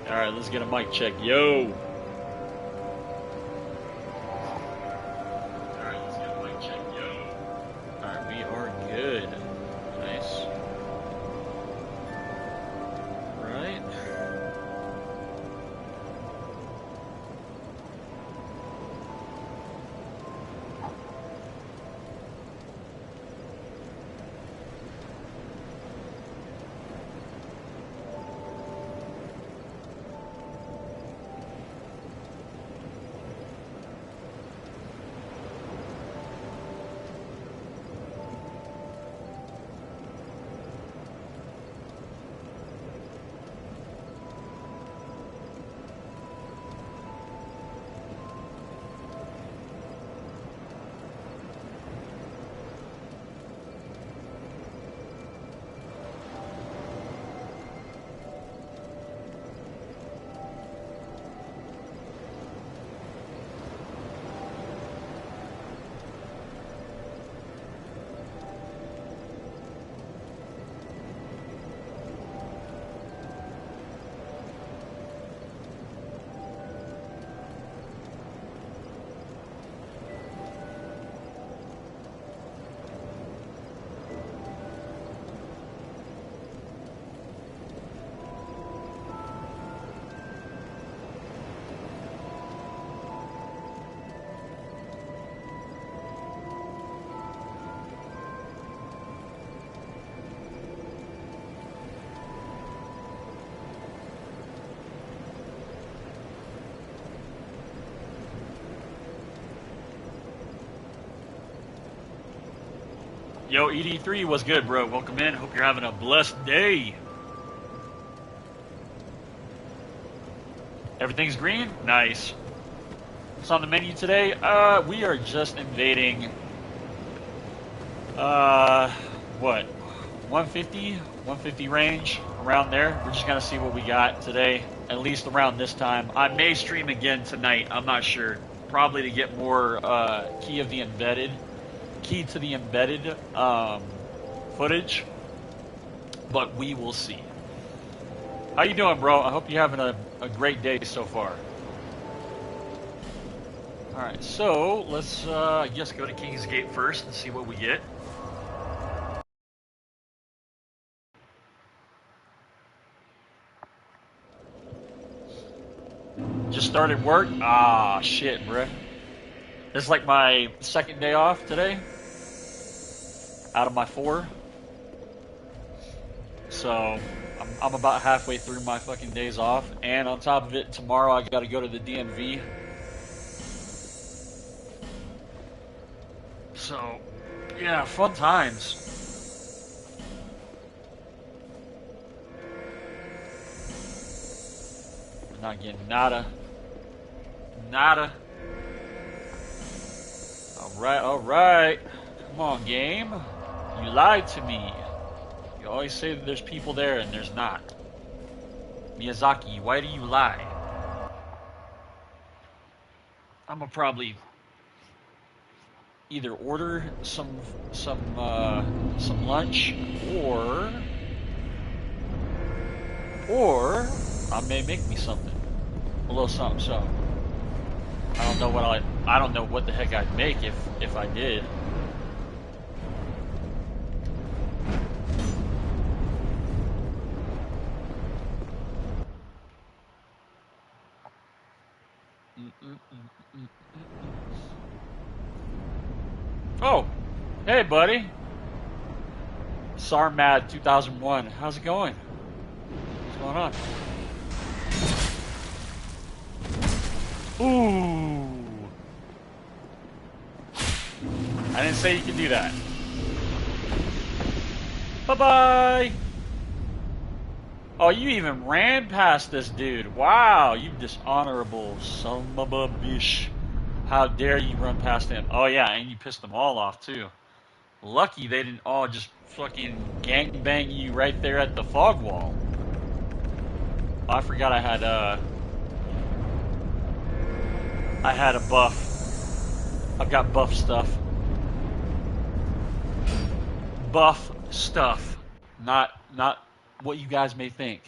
Alright, let's get a mic check. Yo! Alright, let's get a mic check. Yo! Alright, we are good. Nice. Right. Yo, ED3, what's good, bro? Welcome in. Hope you're having a blessed day. Everything's green? Nice. What's on the menu today? We are just invading, what? 150 range, around there. We're just gonna see what we got today, at least around this time. I may stream again tonight, I'm not sure. Probably to get more, key to the embedded footage, but we will see. How you doing, bro? I hope you're having a great day so far. All right, so let's I guess go to King's Gate first and see what we get. Just started work. Ah, shit, bruh. This is like my second day off today, out of my 4. So I'm about halfway through my fucking days off, and on top of it, tomorrow I gotta go to the DMV. So, yeah, fun times. I'm not getting nada. Nada. Alright. Come on, game. You lied to me. You always say that there's people there and there's not. Miyazaki, why do you lie? I'm gonna probably either order some lunch or I may make me something. A little something. I don't know what the heck I'd make if I did. Oh, hey buddy. Sarmad 2001. How's it going? What's going on? Ooh. I didn't say you could do that. Bye-bye. Oh, you even ran past this dude. Wow, you dishonorable son of a bitch. How dare you run past him? Oh yeah, and you pissed them all off too. Lucky they didn't all just fucking gangbang you right there at the fog wall. Oh, I forgot I had a buff. I've got buff stuff. Buff stuff. Not what you guys may think.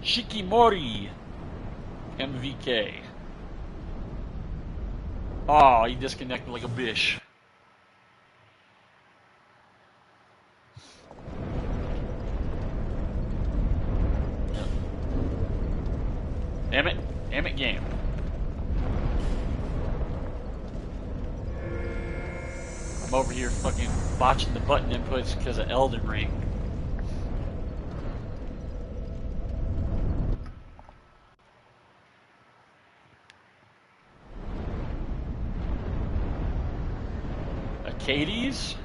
Shikimori. MVK. Oh, he disconnected like a bitch. Yep. Damn it. Damn it, game. I'm over here fucking botching the button inputs because of Elden Ring. Acades?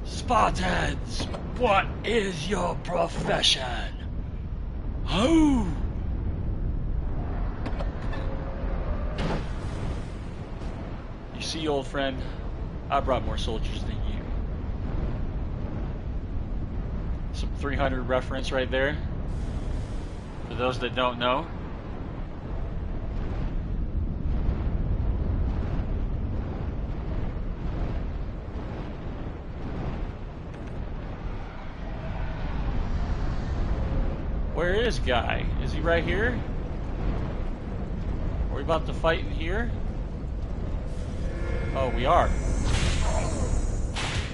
Spartans, what is your profession? Who? You see, old friend, I brought more soldiers than you. Some 300 reference right there. For those that don't know. Where is Guy? Is he right here? Are we about to fight in here? Oh, we are.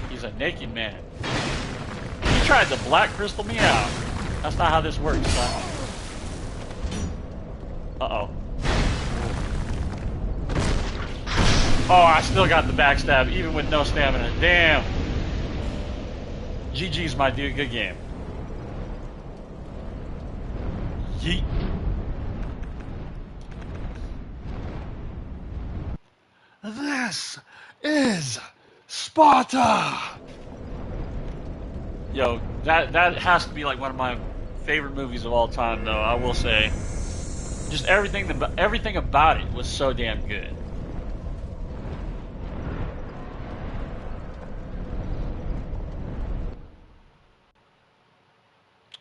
He's a naked man. He tried to black crystal me out. That's not how this works, son. Uh-oh. Oh, I still got the backstab, even with no stamina. Damn. GG's, my dude. Good game. Yeet. This is Sparta! Yo, that has to be like one of my favorite movies of all time, though, I will say. Just everything about it was so damn good.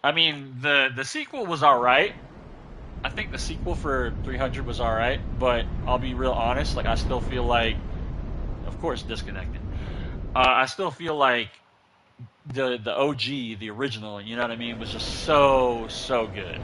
I mean, the sequel was alright. I think the sequel for 300 was alright, but I'll be real honest, like, I still feel like, of course, disconnected. I still feel like the OG, the original, you know what I mean, was just so good.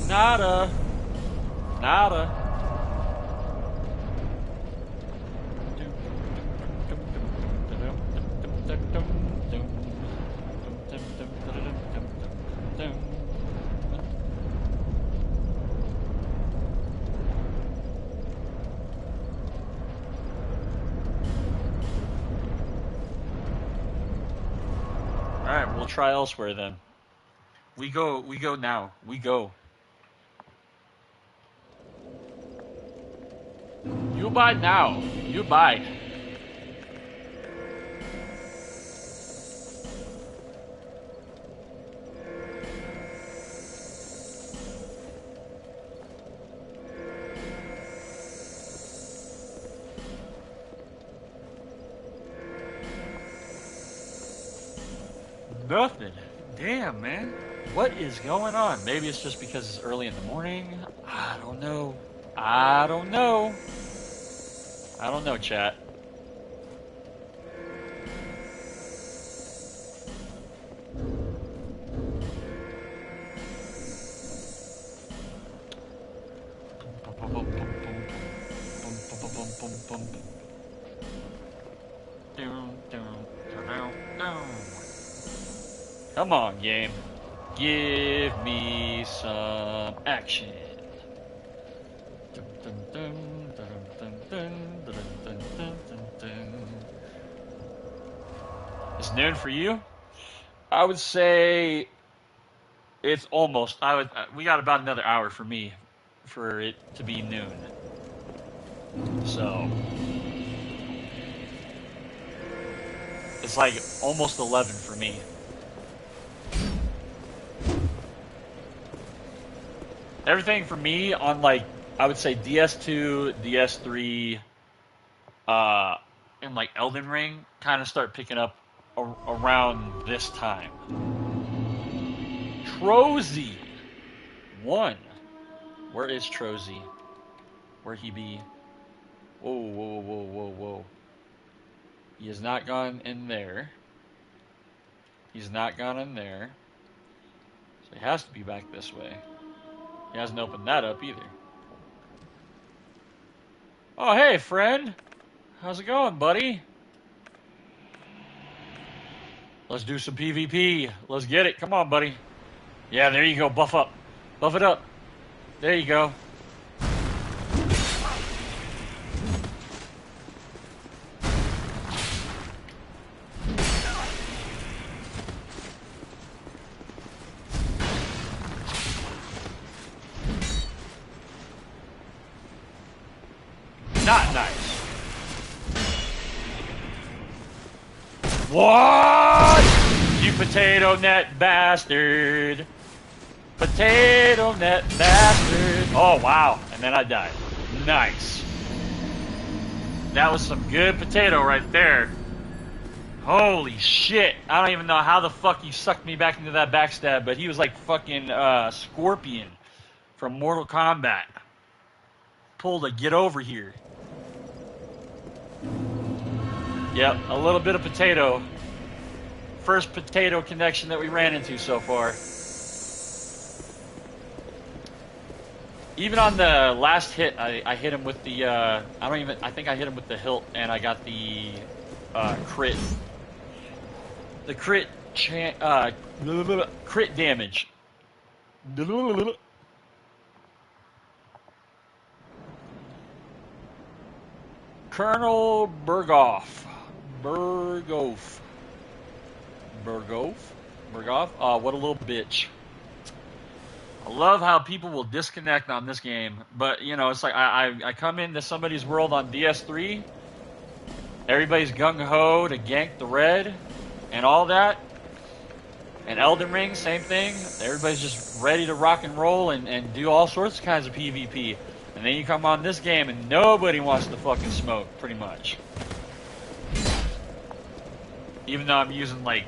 Nada. Alright, we'll try elsewhere then. We go now. We go. You buy now. You buy. Nothing. Damn, man. What is going on? Maybe it's just because it's early in the morning. I don't know. I don't know, chat. Come on, game. Give me some action. It's noon for you? I would say it's almost. We got about another hour for me for it to be noon. So It's like almost 11 for me. Everything for me on, like, I would say DS2, DS3, and like Elden Ring kind of start picking up around this time. Trozy 1. Where is Trozy? Where he be? Whoa, whoa, whoa, whoa, whoa. He has not gone in there. He's not gone in there. So he has to be back this way. He hasn't opened that up either. Oh, hey, friend. How's it going, buddy? Let's do some PvP. Let's get it. Come on, buddy. Yeah, there you go. Buff up. Buff it up. There you go. Not nice. What? You potato net bastard. Potato net bastard. Oh, wow. And then I died. Nice. That was some good potato right there. Holy shit. I don't even know how the fuck he sucked me back into that backstab, but he was like fucking Scorpion from Mortal Kombat. Pulled a get over here. Yep, a little bit of potato. First potato connection that we ran into so far. Even on the last hit, I hit him with the, I think I hit him with the hilt and I got the crit. The crit, crit damage. Colonel Berghoff. What a little bitch. I love how people will disconnect on this game, but you know, it's like I come into somebody's world on DS3, everybody's gung-ho to gank the red and all that, and Elden Ring, same thing, everybody's just ready to rock and roll and do all sorts of kinds of PvP, and then you come on this game and nobody wants to fucking smoke, pretty much. Even though I'm using like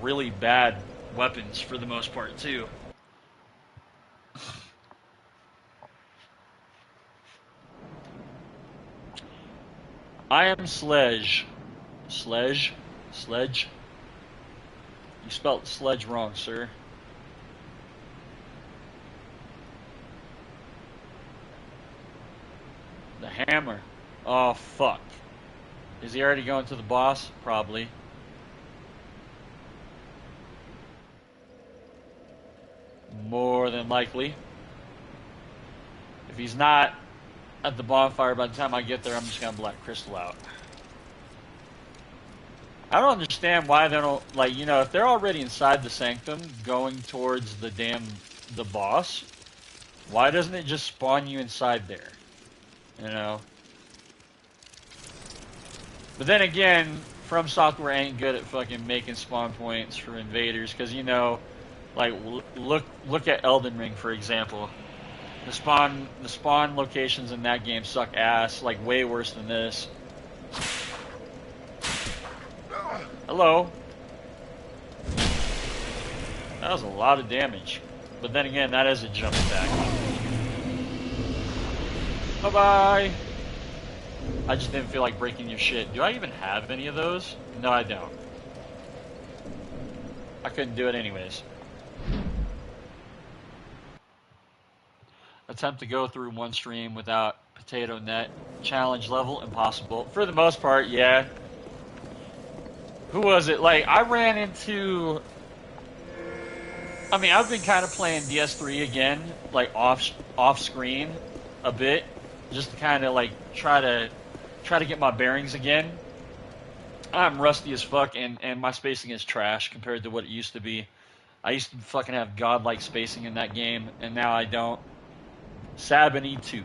really bad weapons for the most part too. I am Sledge. Sledge? Sledge? You spelled sledge wrong, sir. The hammer. Oh, fuck. Is he already going to the boss? Probably. More than likely. If he's not at the bonfire by the time I get there, I'm just gonna black crystal out. I don't understand why they don't, like, you know, if they're already inside the sanctum going towards the boss, why doesn't it just spawn you inside there? You know? But then again, From Software ain't good at fucking making spawn points for invaders, because, you know, like, look at Elden Ring, for example. The spawn locations in that game suck ass, like way worse than this. Hello. That was a lot of damage. But then again, that is a jump attack. Bye-bye. I just didn't feel like breaking your shit. Do I even have any of those? No, I don't. I couldn't do it anyways. Attempt to go through one stream without potato net. Challenge level, impossible. For the most part, yeah. Who was it? Like, I ran into... I mean, I've been kind of playing DS3 again, like off screen a bit, just to kind of like try to get my bearings again. I'm rusty as fuck, and my spacing is trash compared to what it used to be. I used to fucking have godlike spacing in that game, and now I don't. Sabini too.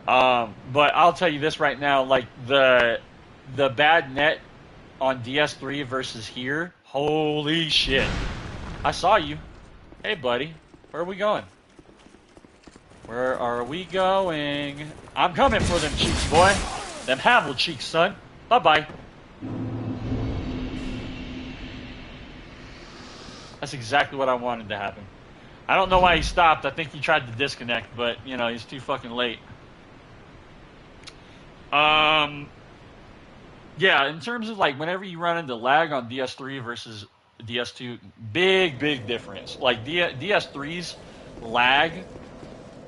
But I'll tell you this right now, like the bad net on DS3 versus here, holy shit. I saw you. Hey, buddy. Where are we going? Where are we going? I'm coming for them cheeks, boy. Them Havel cheeks, son. Bye-bye. That's exactly what I wanted to happen. I don't know why he stopped. I think he tried to disconnect, but, you know, he's too fucking late. Yeah, in terms of, like, whenever you run into lag on DS3 versus DS2, big difference. Like, DS3's lag,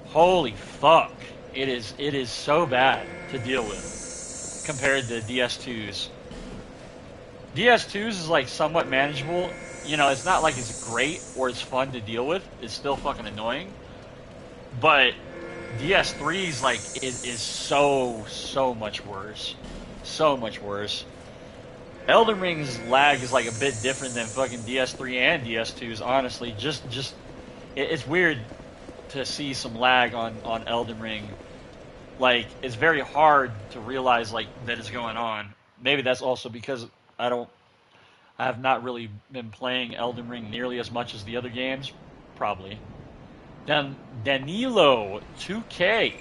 holy fuck. It is so bad to deal with compared to DS2's. DS2's is, like, somewhat manageable. You know, it's not like it's great or it's fun to deal with. It's still fucking annoying. But DS3's, like, is so much worse. So much worse. Elden Ring's lag is, like, a bit different than fucking DS3 and DS2's, honestly. It's weird to see some lag on Elden Ring. Like, it's very hard to realize, like, that it's going on. Maybe that's also because I have not really been playing Elden Ring nearly as much as the other games. Probably. Then Danilo 2K.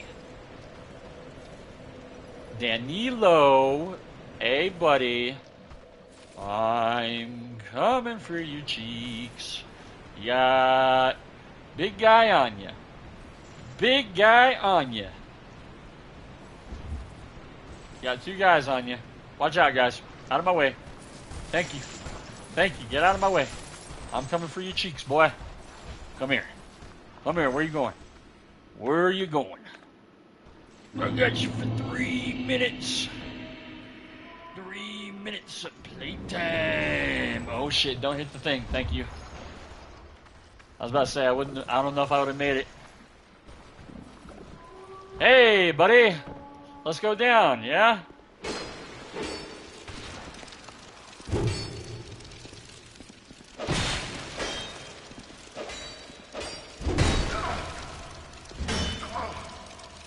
Danilo, hey buddy. I'm coming for you cheeks. Yeah, big guy on ya. Big guy on ya. Got two guys on you. Watch out, guys. Out of my way. Thank you. Thank you. Get out of my way. I'm coming for your cheeks, boy. Come here. Come here. Where you going? Where are you going? I got you for 3 minutes. 3 minutes of playtime. Oh shit! Don't hit the thing. Thank you. I was about to say I don't know if I would have made it. Hey, buddy. Let's go down. Yeah.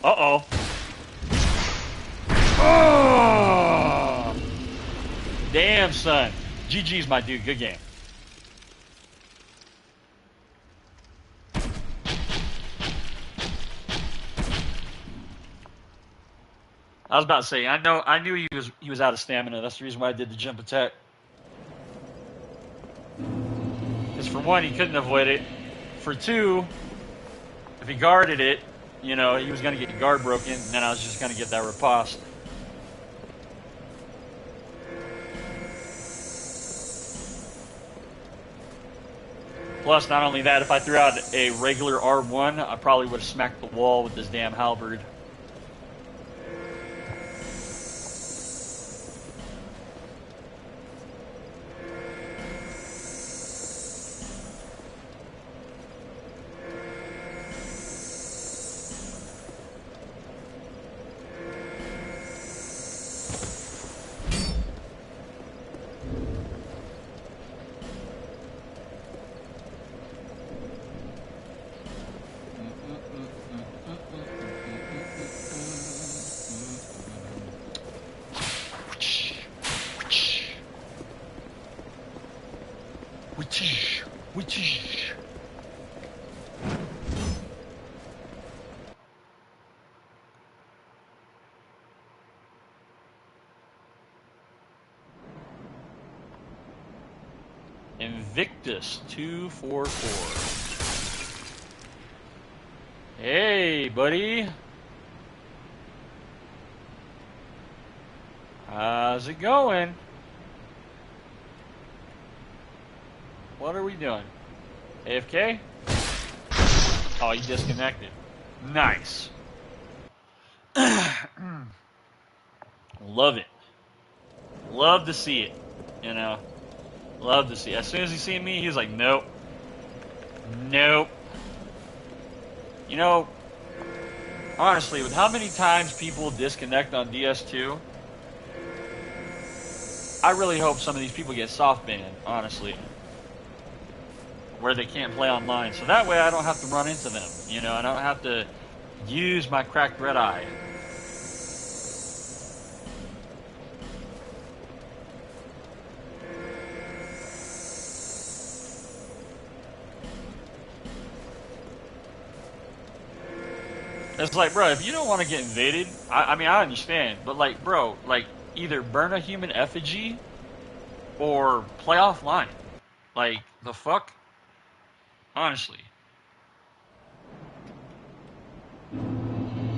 Uh-oh. Oh! Damn, son. GG's, my dude. Good game. I was about to say, I knew he was out of stamina. That's the reason why I did the jump attack. Because for one, he couldn't avoid it. For two, if he guarded it, you know, he was going to get guard broken, and then I was just going to get that riposte. Plus, not only that, if I threw out a regular R1, I probably would have smacked the wall with this damn halberd. Invictus 244. Hey, buddy. How's it going? What are we doing? AFK? Oh, you disconnected. Nice. Love it. Love to see it, you know. Love to see it. As soon as he seen me, he was like, nope. Nope. You know, honestly, with how many times people disconnect on DS2, I really hope some of these people get soft banned, honestly. Where they can't play online. So that way I don't have to run into them. You know, I don't have to use my cracked red eye. It's like, bro, if you don't want to get invaded, I mean, I understand, but like, bro, like either burn a human effigy or play offline. Like the fuck, honestly.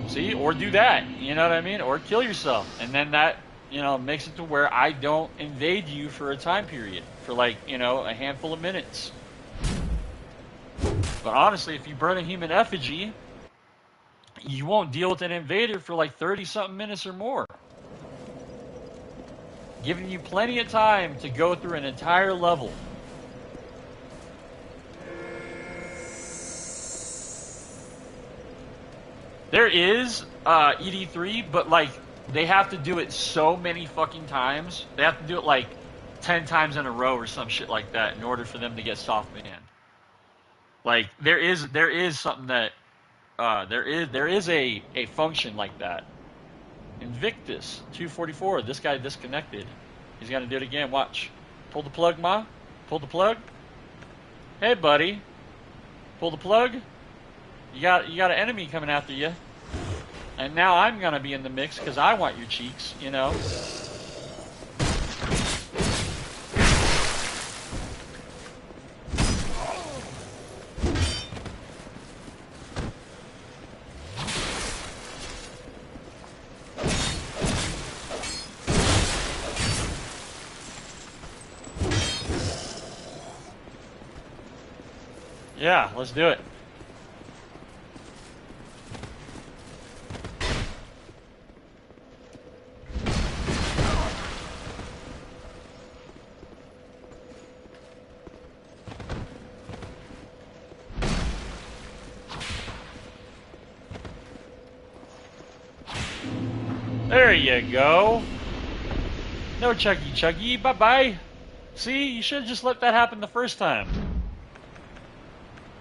See, or do that. You know what I mean? Or kill yourself, and then that makes it to where I don't invade you for a time period for like a handful of minutes. But honestly, if you burn a human effigy, you won't deal with an invader for like 30-something minutes or more. Giving you plenty of time to go through an entire level. There is ED3, but like they have to do it so many fucking times. They have to do it like 10 times in a row or some shit like that in order for them to get soft banned. Like there is something that there is a function like that. Invictus 244. This guy disconnected. He's gonna do it again. Watch. Pull the plug, Ma. Pull the plug. Hey, buddy. Pull the plug. You got an enemy coming after you. And now I'm gonna be in the mix because I want your cheeks. Yeah, let's do it. There you go. No chuggy chuggy. Bye-bye. See, you should have just let that happen the first time.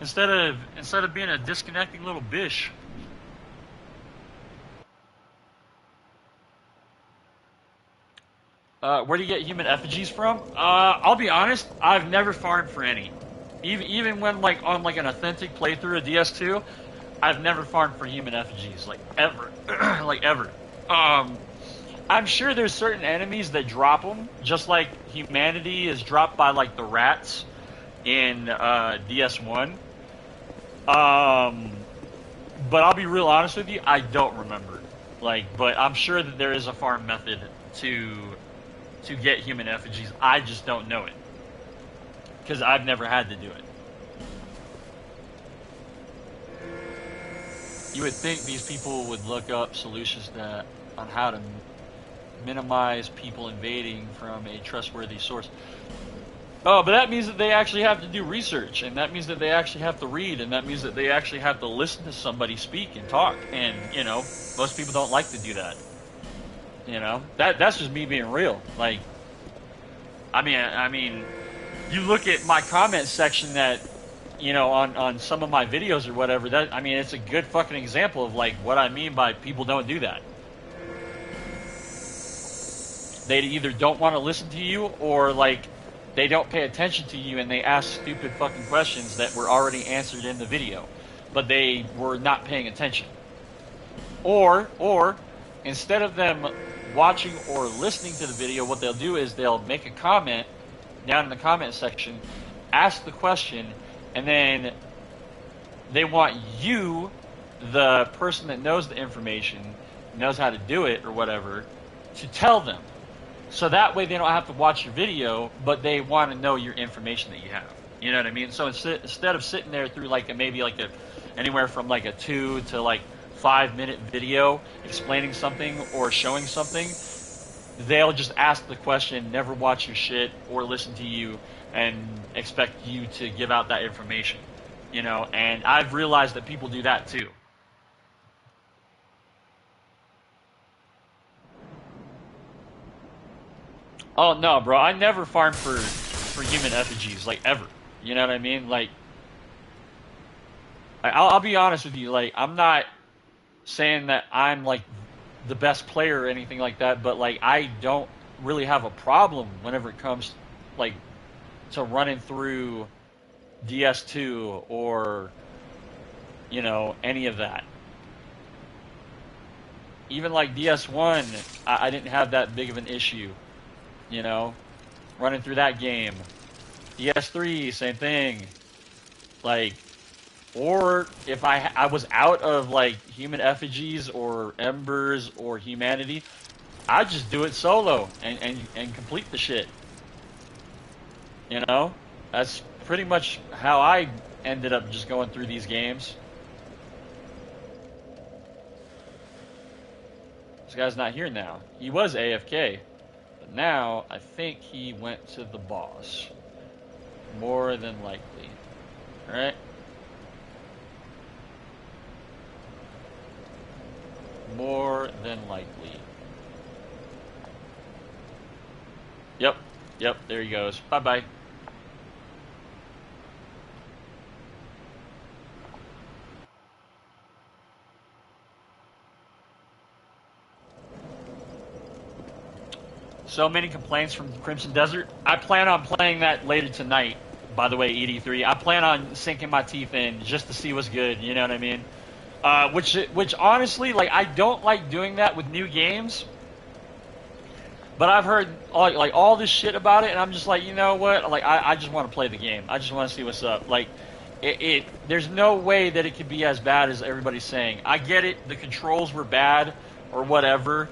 Instead of being a disconnecting little bish. Where do you get human effigies from? I'll be honest, I've never farmed for any. Even when like on like an authentic playthrough of DS2, I've never farmed for human effigies, like ever, like ever. I'm sure there's certain enemies that drop them, just like humanity is dropped by like the rats in DS1. But I'll be real honest with you, I don't remember. But I'm sure that there is a farm method to get human effigies. I just don't know it because I've never had to do it. You would think these people would look up solutions on how to minimize people invading from a trustworthy source. Oh, but that means that they actually have to do research, and that means that they actually have to read, and that means that they actually have to listen to somebody speak and talk. And most people don't like to do that. That's just me being real. Like, I mean, you look at my comment section that, on some of my videos or whatever. It's a good fucking example of like what I mean by people don't do that. They either don't want to listen to you or like they don't pay attention to you and they ask stupid fucking questions that were already answered in the video, but they were not paying attention. Or instead of them watching or listening to the video, what they'll do is they'll make a comment down in the comment section, ask the question, and then they want you, the person that knows the information, knows how to do it or whatever, to tell them. So that way they don't have to watch your video, but they want to know your information that you have. You know what I mean? So instead of sitting there through like anywhere from like a 2 to like 5-minute video explaining something or showing something, they'll just ask the question, never watch your shit or listen to you, and expect you to give out that information. And I've realized that people do that too. Oh no, bro! I never farmed for human effigies, like ever. You know what I mean? Like, I'll be honest with you. Like, I'm not saying that I'm like the best player or anything like that, but like I don't really have a problem whenever it comes like to running through DS2 or any of that. even like DS1, I didn't have that big of an issue, you know, running through that game. DS3, same thing. Like, or if I was out of like human effigies or embers or humanity, I'd just do it solo and complete the shit. You know, that's pretty much how I ended up just going through these games. This guy's not here now. He was AFK, but now I think he went to the boss. More than likely. All right. More than likely. Yep. Yep, there he goes. Bye-bye. So many complaints from Crimson Desert. I plan on playing that later tonight, by the way, ED3. I plan on sinking my teeth in just to see what's good, you know what I mean? Which honestly, like, I don't like doing that with new games. But I've heard all this shit about it, and I'm just like, you know what? Like, I just want to play the game. I just want to see what's up. Like, there's no way that it could be as bad as everybody's saying. I get it. The controls were bad or whatever.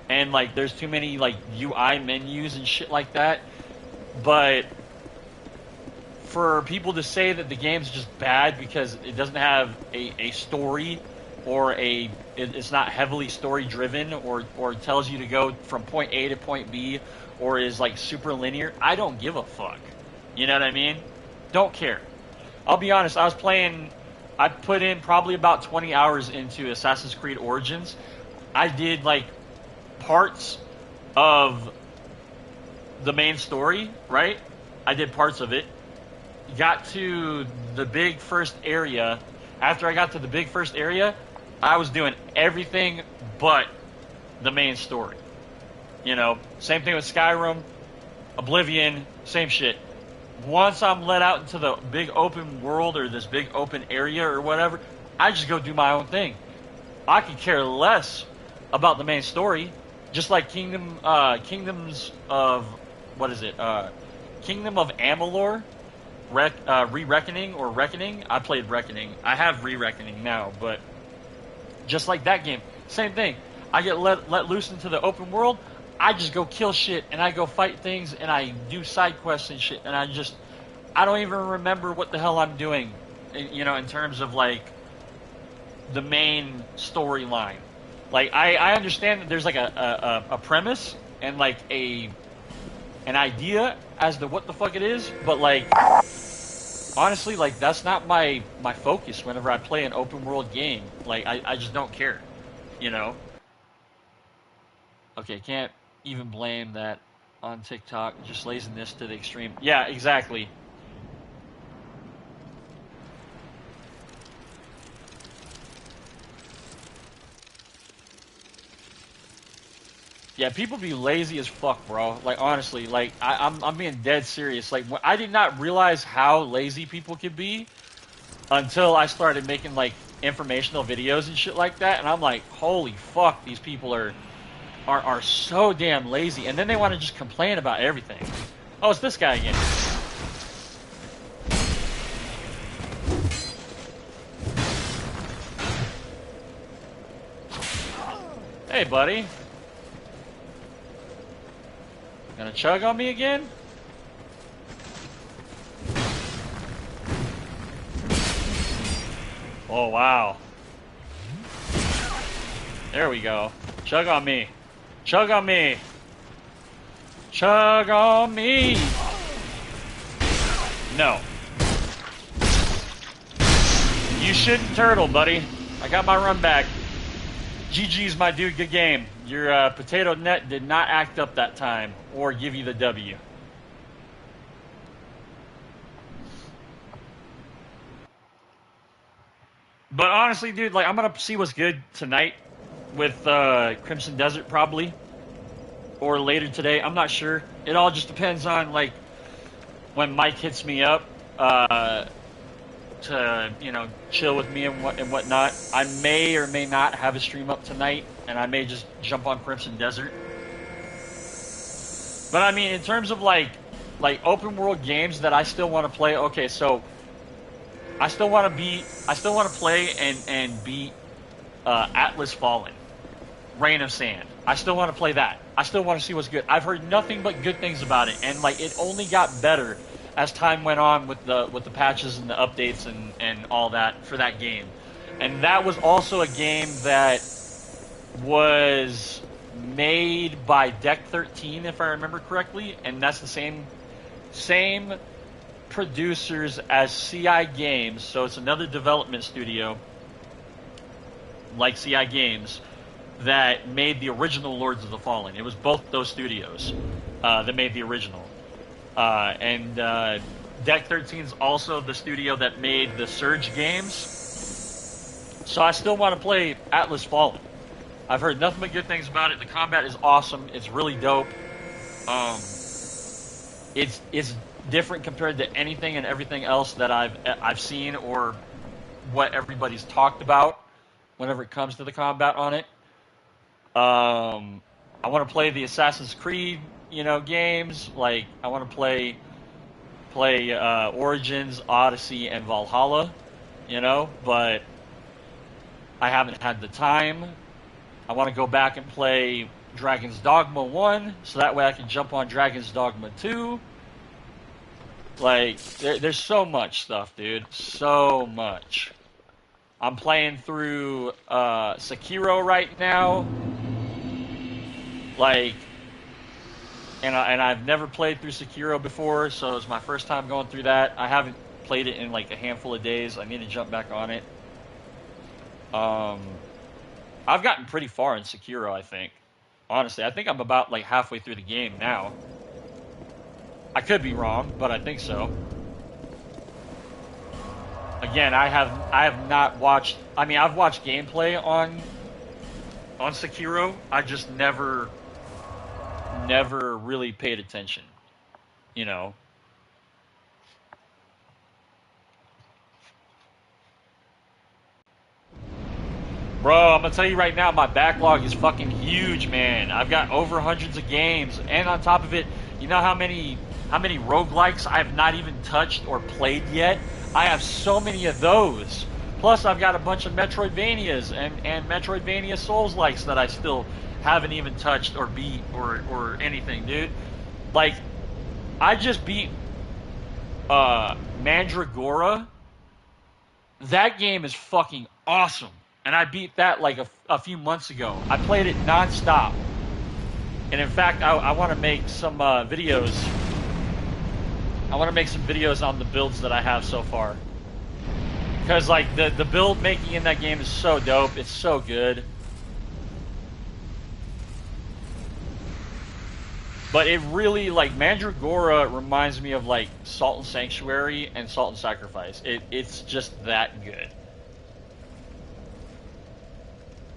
And, like, there's too many, like, UI menus and shit like that. But for people to say that the game's just bad because it doesn't have a story or it's not heavily story-driven or tells you to go from point A to point B or is, like, super linear, I don't give a fuck. You know what I mean? Don't care. I'll be honest, I put in probably about 20 hours into Assassin's Creed Origins. I did, like, parts of the main story, right? I did parts of it. Got to the big first area. After I got to the big first area, I was doing everything but the main story. You know, same thing with Skyrim, Oblivion, same shit. Once I'm let out into the big open world or this big open area or whatever, I just go do my own thing. I could care less about the main story. Just like Kingdoms of, what is it? Kingdom of Amalur, Re-Reckoning or Reckoning. I played Reckoning. I have Re-Reckoning now, but just like that game, same thing. I get let loose into the open world. I just go kill shit and I go fight things and I do side quests and shit and I don't even remember what the hell I'm doing, you know, in terms of like the main storyline. Like, I understand that there's, like, a premise and, like, an idea as to what the fuck it is, but, like, honestly, like, that's not my focus whenever I play an open-world game. Like, I just don't care, you know? Okay, can't even blame that on TikTok, just laziness to the extreme. Yeah, exactly. Yeah, people be lazy as fuck, bro. Like, honestly, like, I'm being dead serious. Like, I did not realize how lazy people could be until I started making, like, informational videos and shit like that. And I'm like, holy fuck, these people are so damn lazy. And then they want to just complain about everything. Oh, it's this guy again. Hey, buddy. Gonna chug on me again? Oh, wow. There we go. Chug on me. Chug on me. Chug on me. No. You shouldn't turtle, buddy. I got my run back. GG's, my dude. Good game. Your potato net did not act up that time or give you the W. But honestly, dude, like, I'm gonna see what's good tonight with Crimson Desert probably, or later today. I'm not sure. It all just depends on, like, when Mike hits me up to, you know, chill with me and whatnot. I may or may not have a stream up tonight. and I may just jump on Crimson Desert. But I mean, in terms of like open world games that I still want to play. Okay, so I still want to play and beat Atlas Fallen, Reign of Sand. I still want to play that. I still want to see what's good. I've heard nothing but good things about it, and like it only got better as time went on with the patches and the updates and all that for that game. And that was also a game that was made by Deck 13, if I remember correctly, and that's the same producers as CI Games, so it's another development studio like CI Games that made the original Lords of the Fallen. It was both those studios that made the original. And Deck 13 is also the studio that made the Surge games. So I still want to play Atlas Fallen. I've heard nothing but good things about it. The combat is awesome. It's really dope. It's different compared to anything and everything else that I've seen or what everybody's talked about whenever it comes to the combat on it. I want to play the Assassin's Creed, games. Like I want to play Origins, Odyssey, and Valhalla, but I haven't had the time. I want to go back and play Dragon's Dogma 1, so that way I can jump on Dragon's Dogma 2. Like, there's so much stuff, dude. So much. I'm playing through Sekiro right now. Like, and I've never played through Sekiro before, so it's my first time going through that. I haven't played it in like a handful of days. I need to jump back on it. I've gotten pretty far in Sekiro, I think. Honestly, I think I'm about like halfway through the game now. I could be wrong, but I think so. Again, I have not watched. I mean, I've watched gameplay on Sekiro. I just never really paid attention. Bro, I'm gonna tell you right now, my backlog is fucking huge, man. I've got over hundreds of games, and on top of it, you know how many roguelikes I've not even touched or played yet? I have so many of those. Plus, I've got a bunch of Metroidvanias and Metroidvania Souls-likes that I still haven't even touched or beat or anything, dude. Like, I just beat Mandragora. That game is fucking awesome. And I beat that like a few months ago. I played it non-stop. And in fact, I want to make some videos. I want to make some videos on the builds that I have so far. Because like the build making in that game is so dope. It's so good. But it really, like, Mandragora reminds me of like Salt and Sanctuary and Salt and Sacrifice. It's just that good.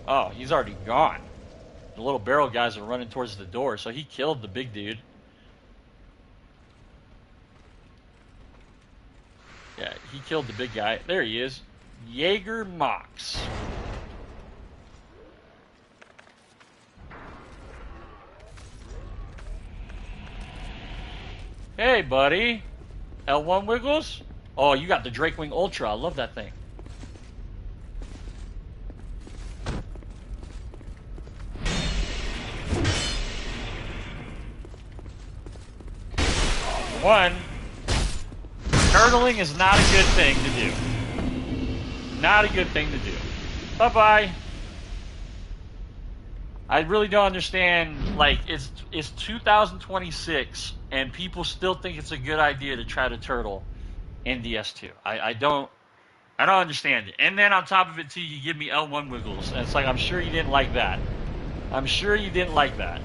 Oh, he's already gone. The little barrel guys are running towards the door, so he killed the big dude. Yeah, he killed the big guy. There he is. Jaeger Mox. Hey, buddy. L1 Wiggles? Oh, you got the Drakewing Ultra. I love that thing. One, turtling is not a good thing to do. Not a good thing to do. Bye-bye. I really don't understand, like, it's 2026, and people still think it's a good idea to try to turtle in DS2. I don't understand it. And then on top of it, too, you give me L1 Wiggles, and it's like, I'm sure you didn't like that. I'm sure you didn't like that.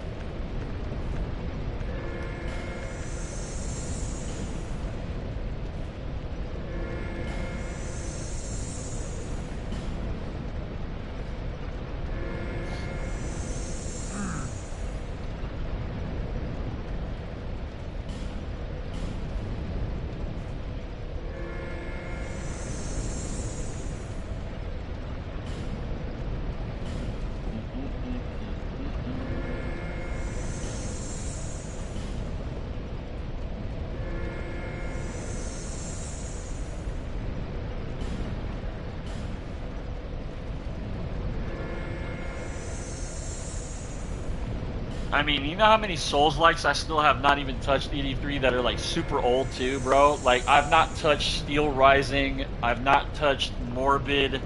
I mean, you know how many Souls-likes I still have not even touched ED3 that are like super old too, bro? Like, I've not touched Steel Rising, I've not touched Morbid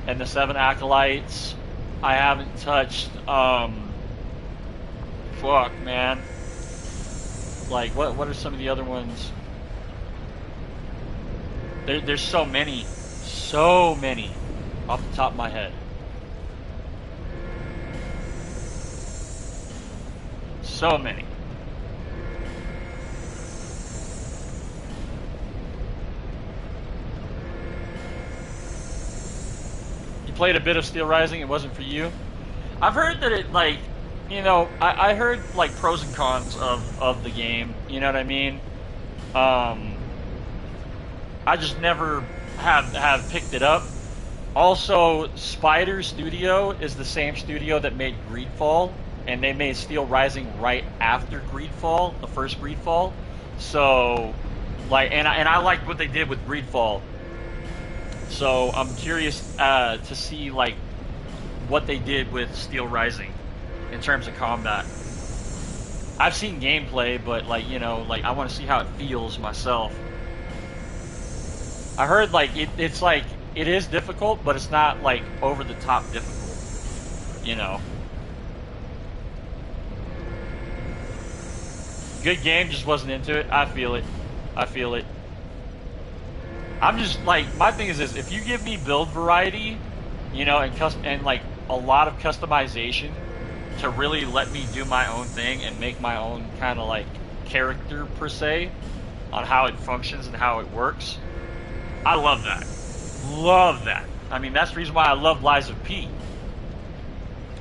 and the Seven Acolytes. I haven't touched, fuck, man. Like, what are some of the other ones? There's so many off the top of my head. So many. You played a bit of Steel Rising, it wasn't for you? I've heard that it, like, you know, I heard, like, pros and cons of the game, you know what I mean? I just never have picked it up. Also, Spider Studio is the same studio that made Greedfall, and they made Steel Rising right after Greedfall, the first Greedfall. So, like, and I liked what they did with Greedfall. So I'm curious to see like what they did with Steel Rising in terms of combat. I've seen gameplay, but like, you know, like I want to see how it feels myself. I heard like it's like it is difficult, but it's not like over the top difficult, you know. Good game, just wasn't into it. I feel it. I feel it. I'm just like, my thing is this: if you give me build variety, you know, and like a lot of customization to really let me do my own thing and make my own kind of like character per se on how it functions and how it works, I love that. Love that. I mean, that's the reason why I love Lies of P.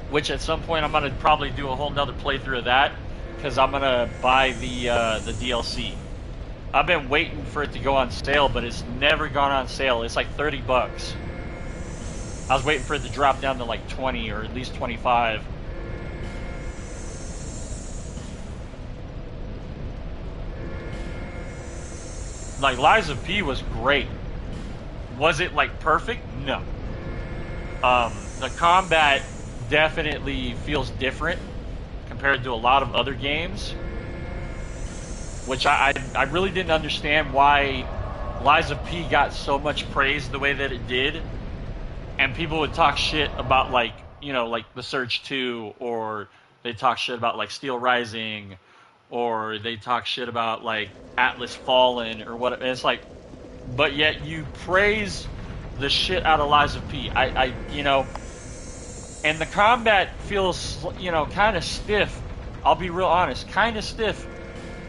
Which at some point I'm gonna probably do a whole nother playthrough of that, because I'm gonna buy the DLC. I've been waiting for it to go on sale, but it's never gone on sale. It's like 30 bucks. I was waiting for it to drop down to like 20 or at least 25. Like, Lies of P was great. Was it like perfect? No. The combat definitely feels different compared to a lot of other games, which I really didn't understand why Lies of P got so much praise the way that it did, and people would talk shit about, like, you know, like The Surge 2, or they talk shit about like Steel Rising, or they talk shit about like Atlas Fallen or what. And it's like, but yet you praise the shit out of Lies of P. I you know, and the combat feels, you know, kind of stiff. I'll be real honest, kind of stiff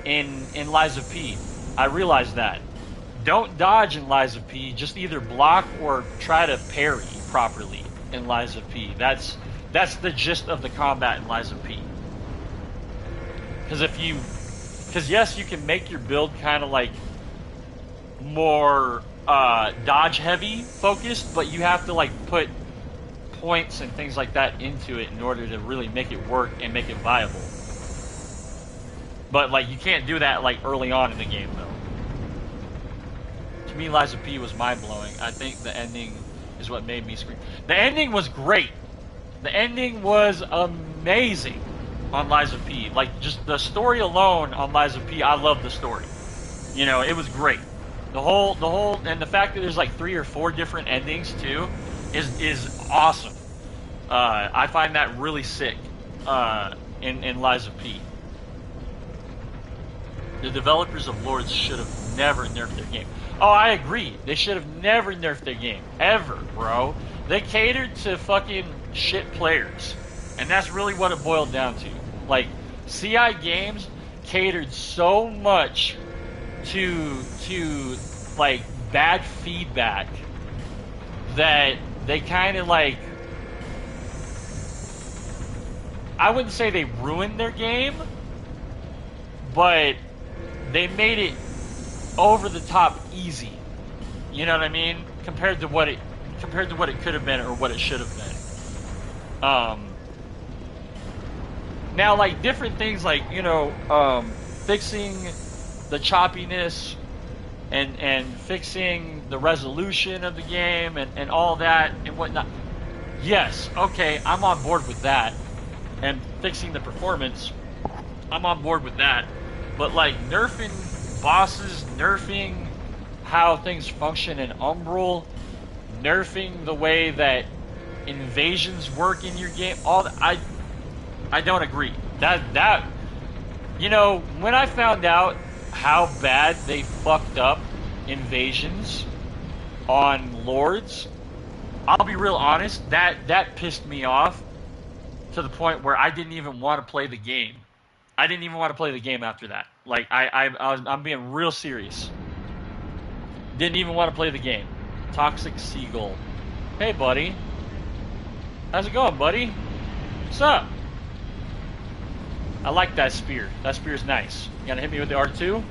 in Lies of P. I realize that. Don't dodge in Lies of P. Just either block or try to parry properly in Lies of P. That's the gist of the combat in Lies of P. Because yes, you can make your build kind of like more dodge heavy focused, but you have to like put points and things like that into it in order to really make it work and make it viable. But like, you can't do that like early on in the game though. To me, Lies of P was mind-blowing. I think the ending is what made me scream. The ending was great. The ending was amazing on Lies of P. Like, just the story alone on Lies of P, I love the story. You know, it was great. The whole, and the fact that there's like 3 or 4 different endings too, is awesome. I find that really sick in Lies of P. The developers of Lords should have never nerfed their game. Oh, I agree. They should have never nerfed their game. Ever, bro. They catered to fucking shit players. And that's really what it boiled down to. Like, CI Games catered so much to like, bad feedback that they kind of, like, I wouldn't say they ruined their game, but they made it over the top easy. You know what I mean? Compared to what it could have been or what it should have been. Now, like, different things like, you know, fixing the choppiness and fixing the resolution of the game and all that and whatnot. Yes, okay, I'm on board with that. and fixing the performance, I'm on board with that. But like nerfing bosses, nerfing how things function in Umbral, nerfing the way that invasions work in your game, all that, I don't agree. That you know, when I found out how bad they fucked up invasions on Lords, I'll be real honest, that pissed me off to the point where I didn't even want to play the game. I didn't even want to play the game after that. Like I'm being real serious. Didn't even want to play the game. Toxic Seagull. Hey buddy. How's it going, buddy? What's up? I like that spear. That spear's nice. You gonna hit me with the R2?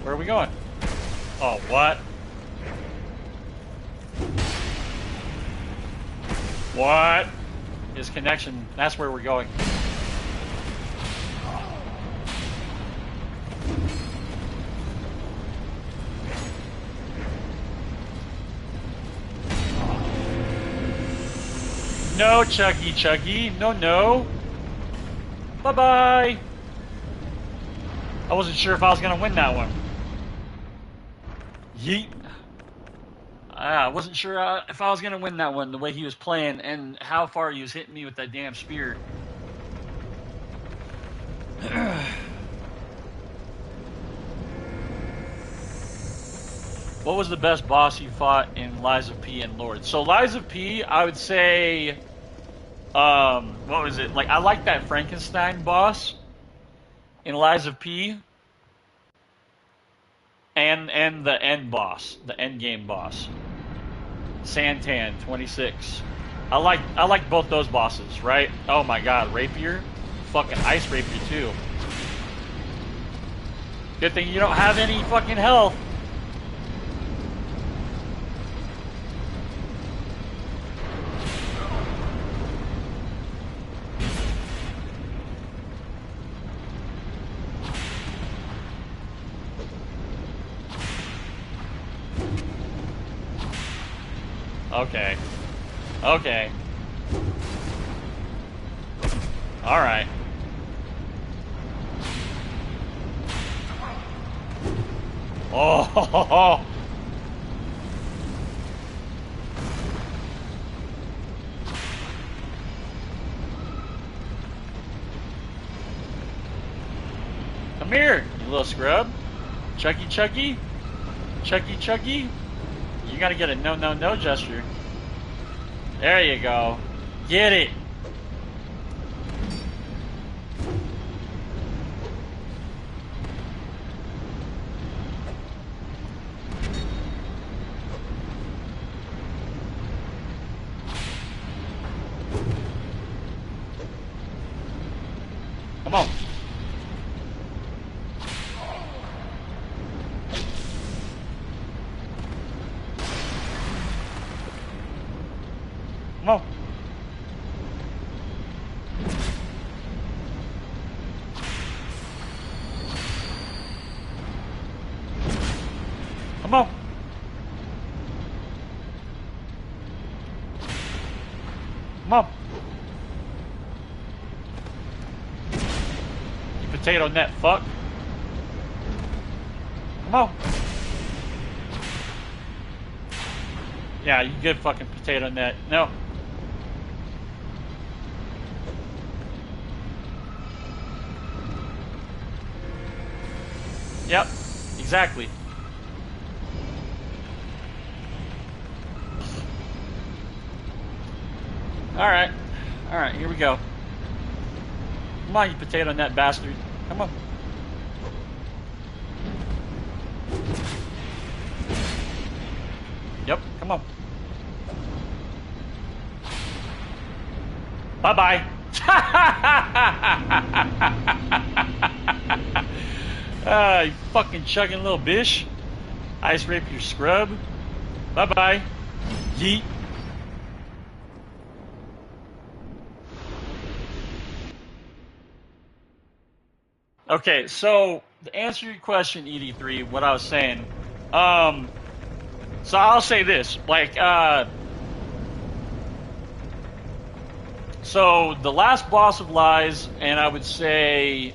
Where are we going? Oh, what? What? His connection, that's where we're going. No, Chuggy. No. Bye-bye. I wasn't sure if I was going to win that one. Yeet. I wasn't sure if I was going to win that one, the way he was playing and how far he was hitting me with that damn spear. What was the best boss you fought in Lies of P and Lords? So Lies of P, I would say, what was it? Like, I like that Frankenstein boss in Lies of P. And the end boss, the end game boss. Santan 26. I like both those bosses, right? Oh my god, Rapier? Fucking Ice Rapier too. Good thing you don't have any fucking health. Okay. Alright. Oh! Come here, you little scrub. Chuggy. You gotta get a no gesture. There you go. Get it. Come on. Come on. Come on. Come on. You potato net fuck. Come on. Yeah, you good fucking potato net. No. Yep, exactly. Alright, here we go. Come on, you potato net bastard. Come on. Yep, come on. Bye-bye. You fucking chugging little bish. Ice Rapier scrub. Bye-bye. Yeet. Okay, so to answer your question, ED3, what I was saying, so I'll say this, like, so the last boss of Lies, and I would say,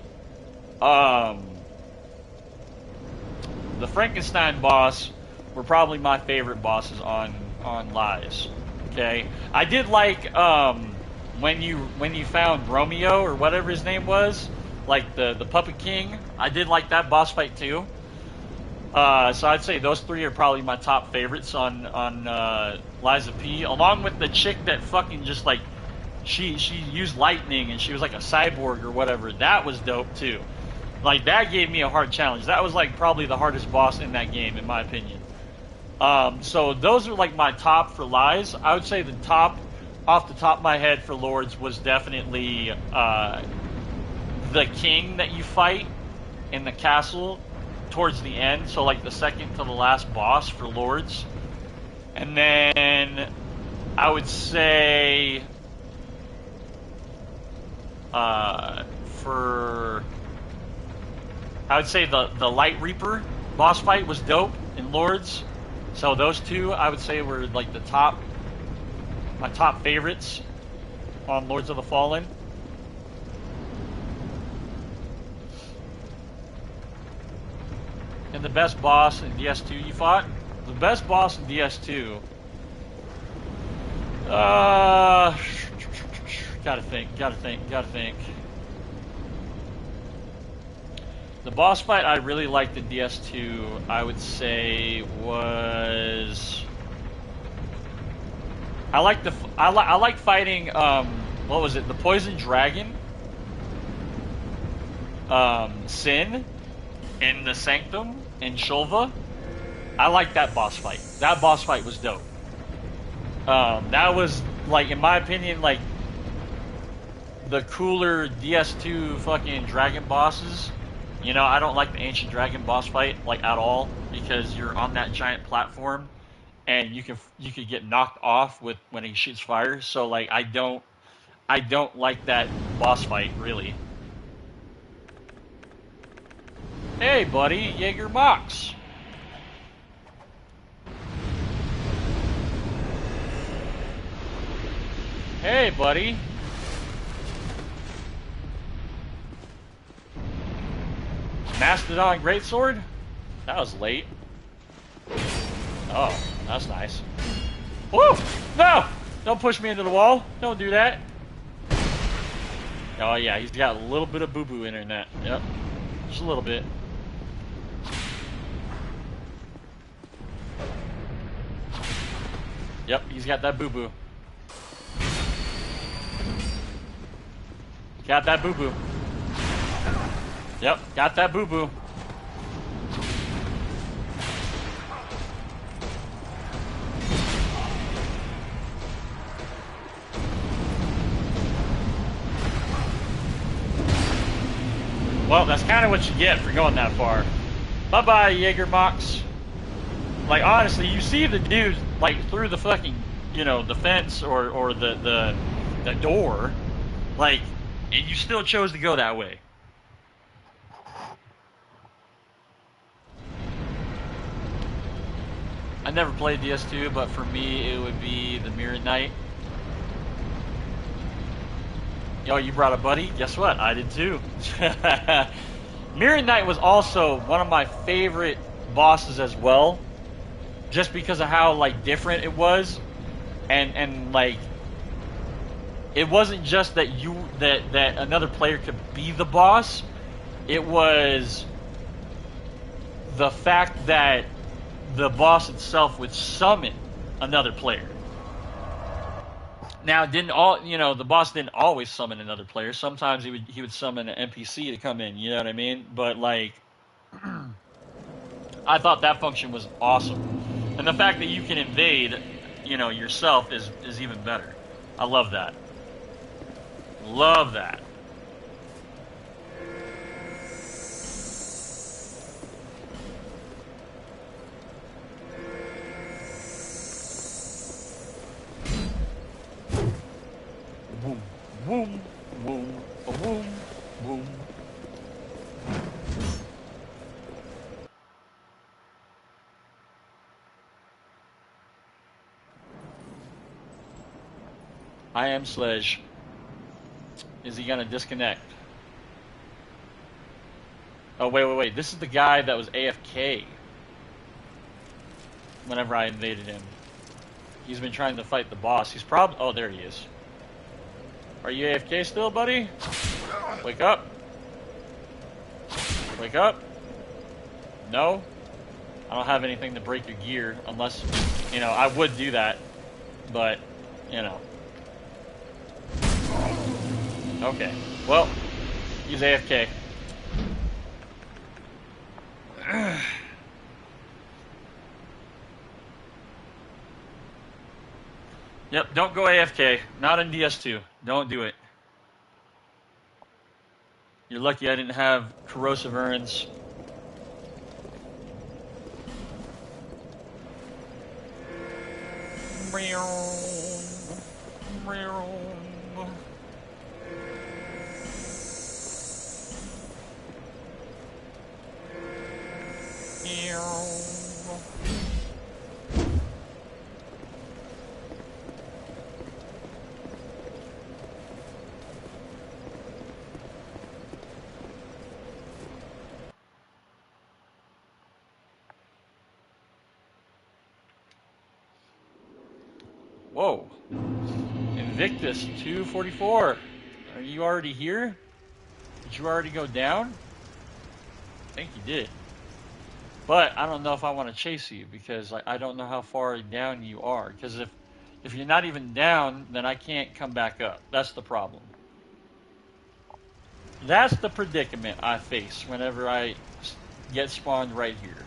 the Frankenstein boss were probably my favorite bosses on Lies. Okay, I did like when you found Romeo or whatever his name was, like the Puppet King. I did like that boss fight too. So I'd say those three are probably my top favorites on Lies of P, along with the chick that fucking just like she used lightning and she was like a cyborg or whatever. That was dope too. Like that gave me a hard challenge. That was like probably the hardest boss in that game, in my opinion. So those are like my top for Lies. I would say the top, off the top of my head, for Lords was definitely the king that you fight in the castle towards the end. So like the second to the last boss for Lords. And then I would say the Light Reaper boss fight was dope in Lords. So those two I would say were like my top favorites on Lords of the Fallen. And the best boss in DS2 you fought? The best boss in DS2. Gotta think. The boss fight I really liked in DS2, I would say, was I like fighting what was it? The Poison Dragon, Sin, in the Sanctum in Shulva. I like that boss fight. That boss fight was dope. That was like, in my opinion, like the cooler DS2 fucking dragon bosses. You know, I don't like the Ancient Dragon boss fight like at all, because you're on that giant platform and you could get knocked off when he shoots fire. So like I don't like that boss fight really. Hey buddy, Jaeger Mox. Hey buddy. Mastodon Greatsword? That was late. Oh, that's nice. Woo! No! Don't push me into the wall. Don't do that. Oh yeah, he's got a little bit of boo-boo internet. Yep. Just a little bit. Yep, he's got that boo-boo. Got that boo-boo. Yep, got that boo-boo. Well, that's kind of what you get for going that far. Bye-bye, Jaeger Mox. Like, honestly, you see the dude, like, through the fucking, you know, the fence or the door, like, and you still chose to go that way. I never played DS2, but for me, it would be the Mirror Knight. Yo, you brought a buddy? Guess what? I did too. Mirror Knight was also one of my favorite bosses as well, just because of how like different it was, and like it wasn't just that that another player could be the boss. It was the fact that the boss itself would summon another player. Now, the boss didn't always summon another player. Sometimes he would summon an NPC to come in. You know what I mean? But like, I thought that function was awesome, and the fact that you can invade, yourself is even better. I love that. Love that. Boom, boom, boom, boom, boom. I am Sledge. Is he gonna disconnect? Oh, wait. This is the guy that was AFK whenever I invaded him. He's been trying to fight the boss. He's probably... Oh, there he is. Are you AFK still, buddy? Wake up. Wake up. No? I don't have anything to break your gear unless, you know, I would do that. But, you know. Okay. Well, he's AFK. Yep, don't go AFK. Not in DS2. Don't do it. You're lucky I didn't have corrosive urns. Whoa. Invictus 244. Are you already here? Did you already go down? I think you did. But I don't know if I want to chase you because I don't know how far down you are. Because if you're not even down, then I can't come back up. That's the problem. That's the predicament I face whenever I get spawned right here.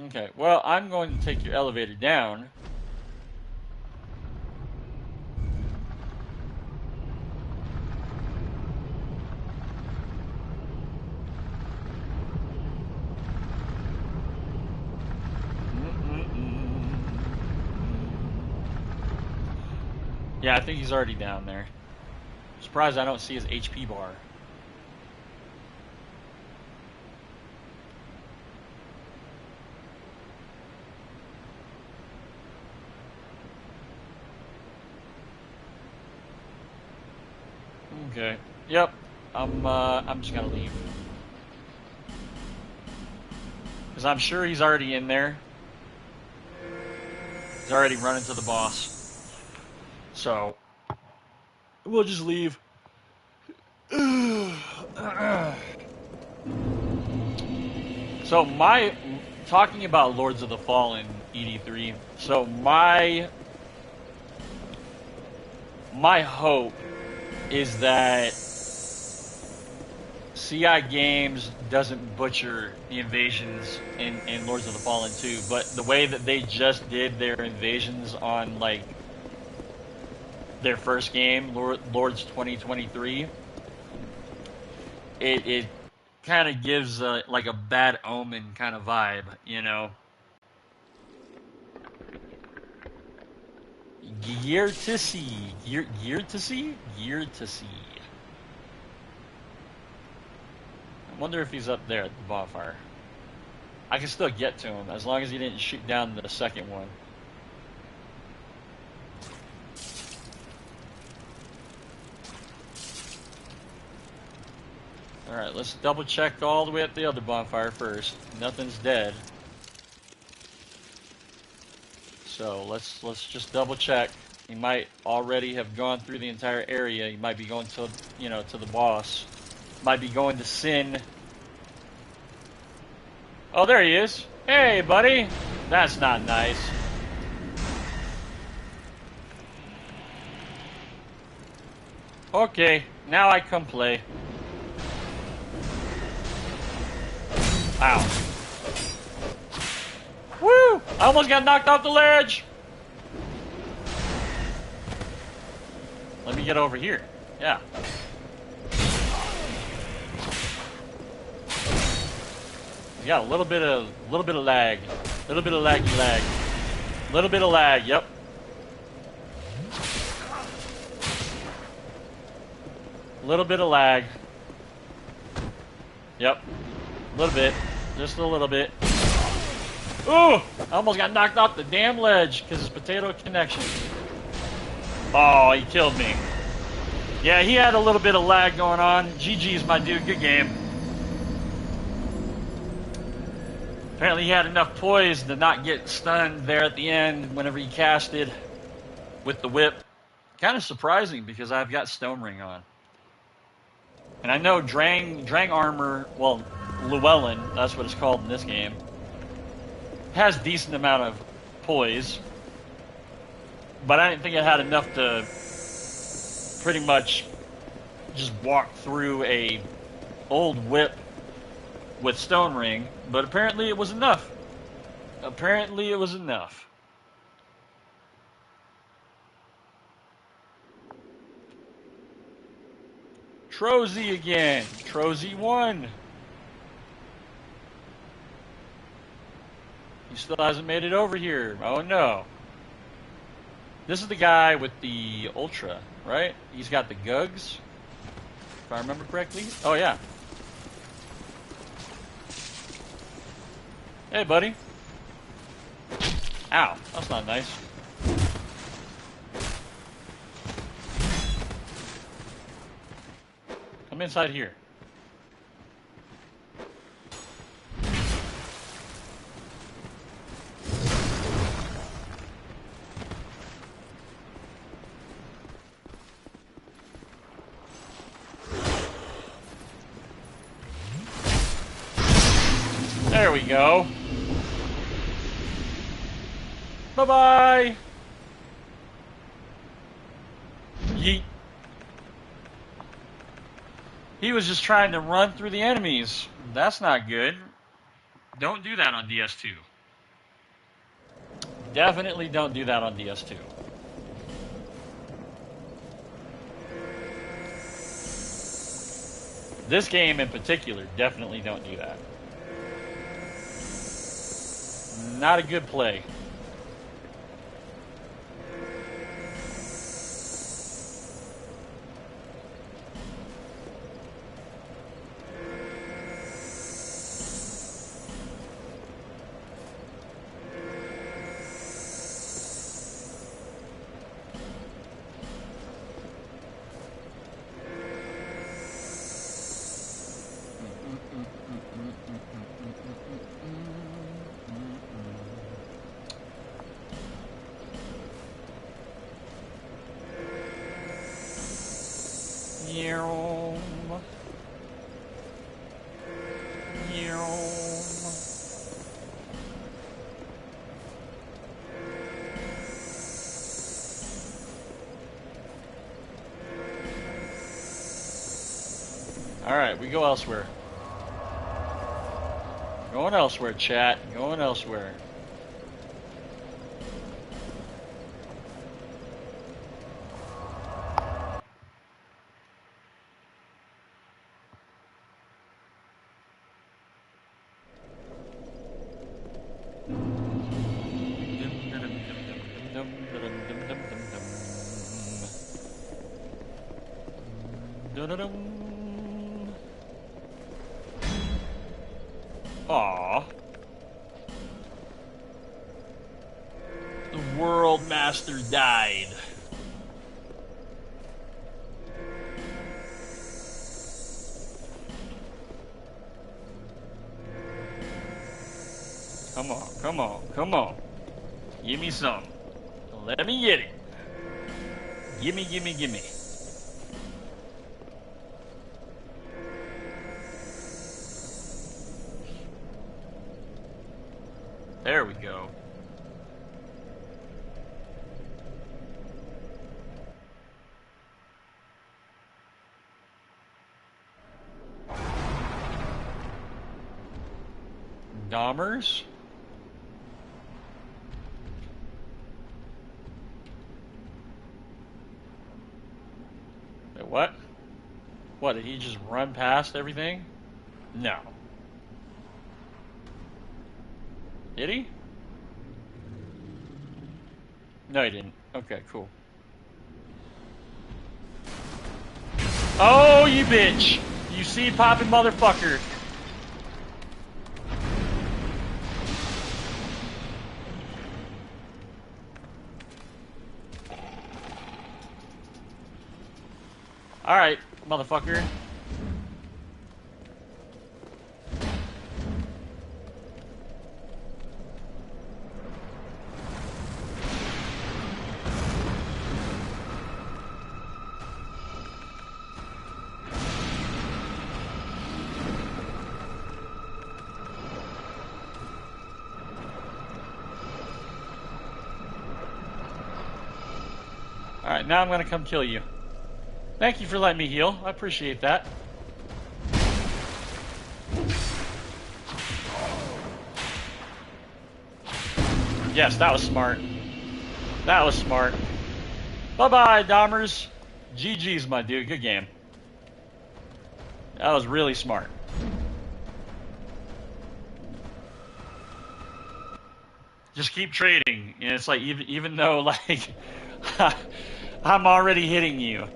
Okay, well, I'm going to take your elevator down. Yeah, I think he's already down there. Surprised I don't see his HP bar. Okay. Yep. I'm just gonna leave. Because I'm sure he's already in there. He's already running to the boss. So we'll just leave. So talking about Lords of the Fallen ED3. So my hope is that CI Games doesn't butcher the invasions in Lords of the Fallen 2, but the way that they just did their invasions on like their first game, Lords 2023, it kind of gives like a bad omen kind of vibe, you know. Gear to see. Gear to see? Gear to see. I wonder if he's up there at the bonfire. I can still get to him as long as he didn't shoot down the second one. Alright, let's double check all the way at the other bonfire first. Nothing's dead. So let's just double check. He might already have gone through the entire area. He might be going to, you know, to the boss. Might be going to Sin. Oh, there he is. Hey, buddy. That's not nice. Okay, now I come play. Ow. Woo! I almost got knocked off the ledge! Let me get over here. Yeah. He's got a little bit of lag. Little bit of laggy lag. Little bit of lag, yep. Little bit of lag. Yep. A little bit. Just a little bit. Ooh! I almost got knocked off the damn ledge because it's potato connection. Oh, he killed me. Yeah, he had a little bit of lag going on. GG's, my dude. Good game. Apparently he had enough poise to not get stunned there at the end whenever he casted with the whip. Kind of surprising because I've got Stone Ring on. And I know Drang Armor, well, Llewellyn, that's what it's called in this game, has decent amount of poise. But I didn't think it had enough to pretty much just walk through a old whip with Stone Ring. But apparently it was enough. Apparently it was enough. Trozy again. Trozy won. He still hasn't made it over here. Oh no. This is the guy with the Ultra, right? He's got the Gugs, if I remember correctly. Oh yeah. Hey buddy. Ow, that's not nice. Come inside here. There we go. Bye-bye. Yeet. He was just trying to run through the enemies. That's not good. Don't do that on DS2. Definitely don't do that on DS2. This game in particular, definitely don't do that. Not a good play. Alright, we go elsewhere. Going elsewhere, chat. Going elsewhere. Aww. The World Master died. Come on, come on, come on. Give me some. Let me get it. Gimme, gimme, gimme. There we go. Dahmers? Wait, what? What, did he just run past everything? No. Did he? No, he didn't. Okay, cool. Oh, you bitch! You see popping motherfucker. Alright, motherfucker. Alright, now I'm gonna come kill you. Thank you for letting me heal. I appreciate that. Yes, that was smart. That was smart. Bye-bye, Dahmers. GG's, my dude. Good game. That was really smart. Just keep trading. And it's like, even though, like, I'm already hitting you.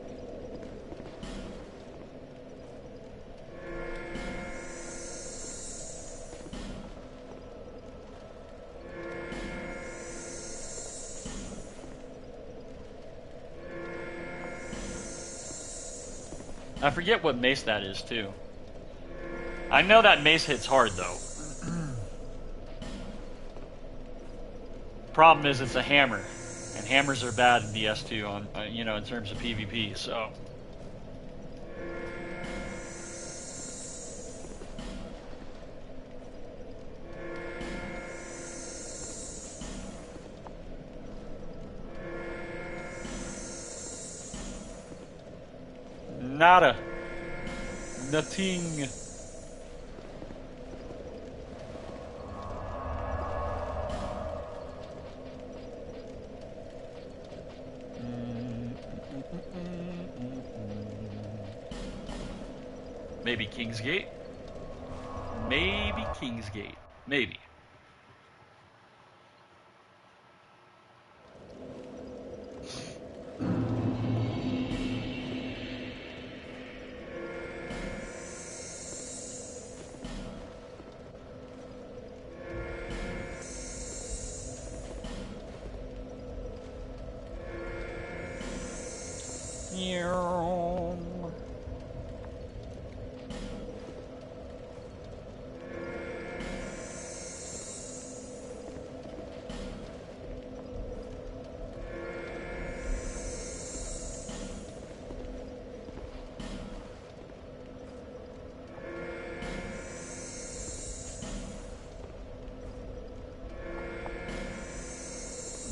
I forget what mace that is, too. I know that mace hits hard, though. Problem is, it's a hammer. And hammers are bad in DS2 on, you know, in terms of PvP, so... Nada. Nothing. Maybe Kingsgate? Maybe Kingsgate. Maybe.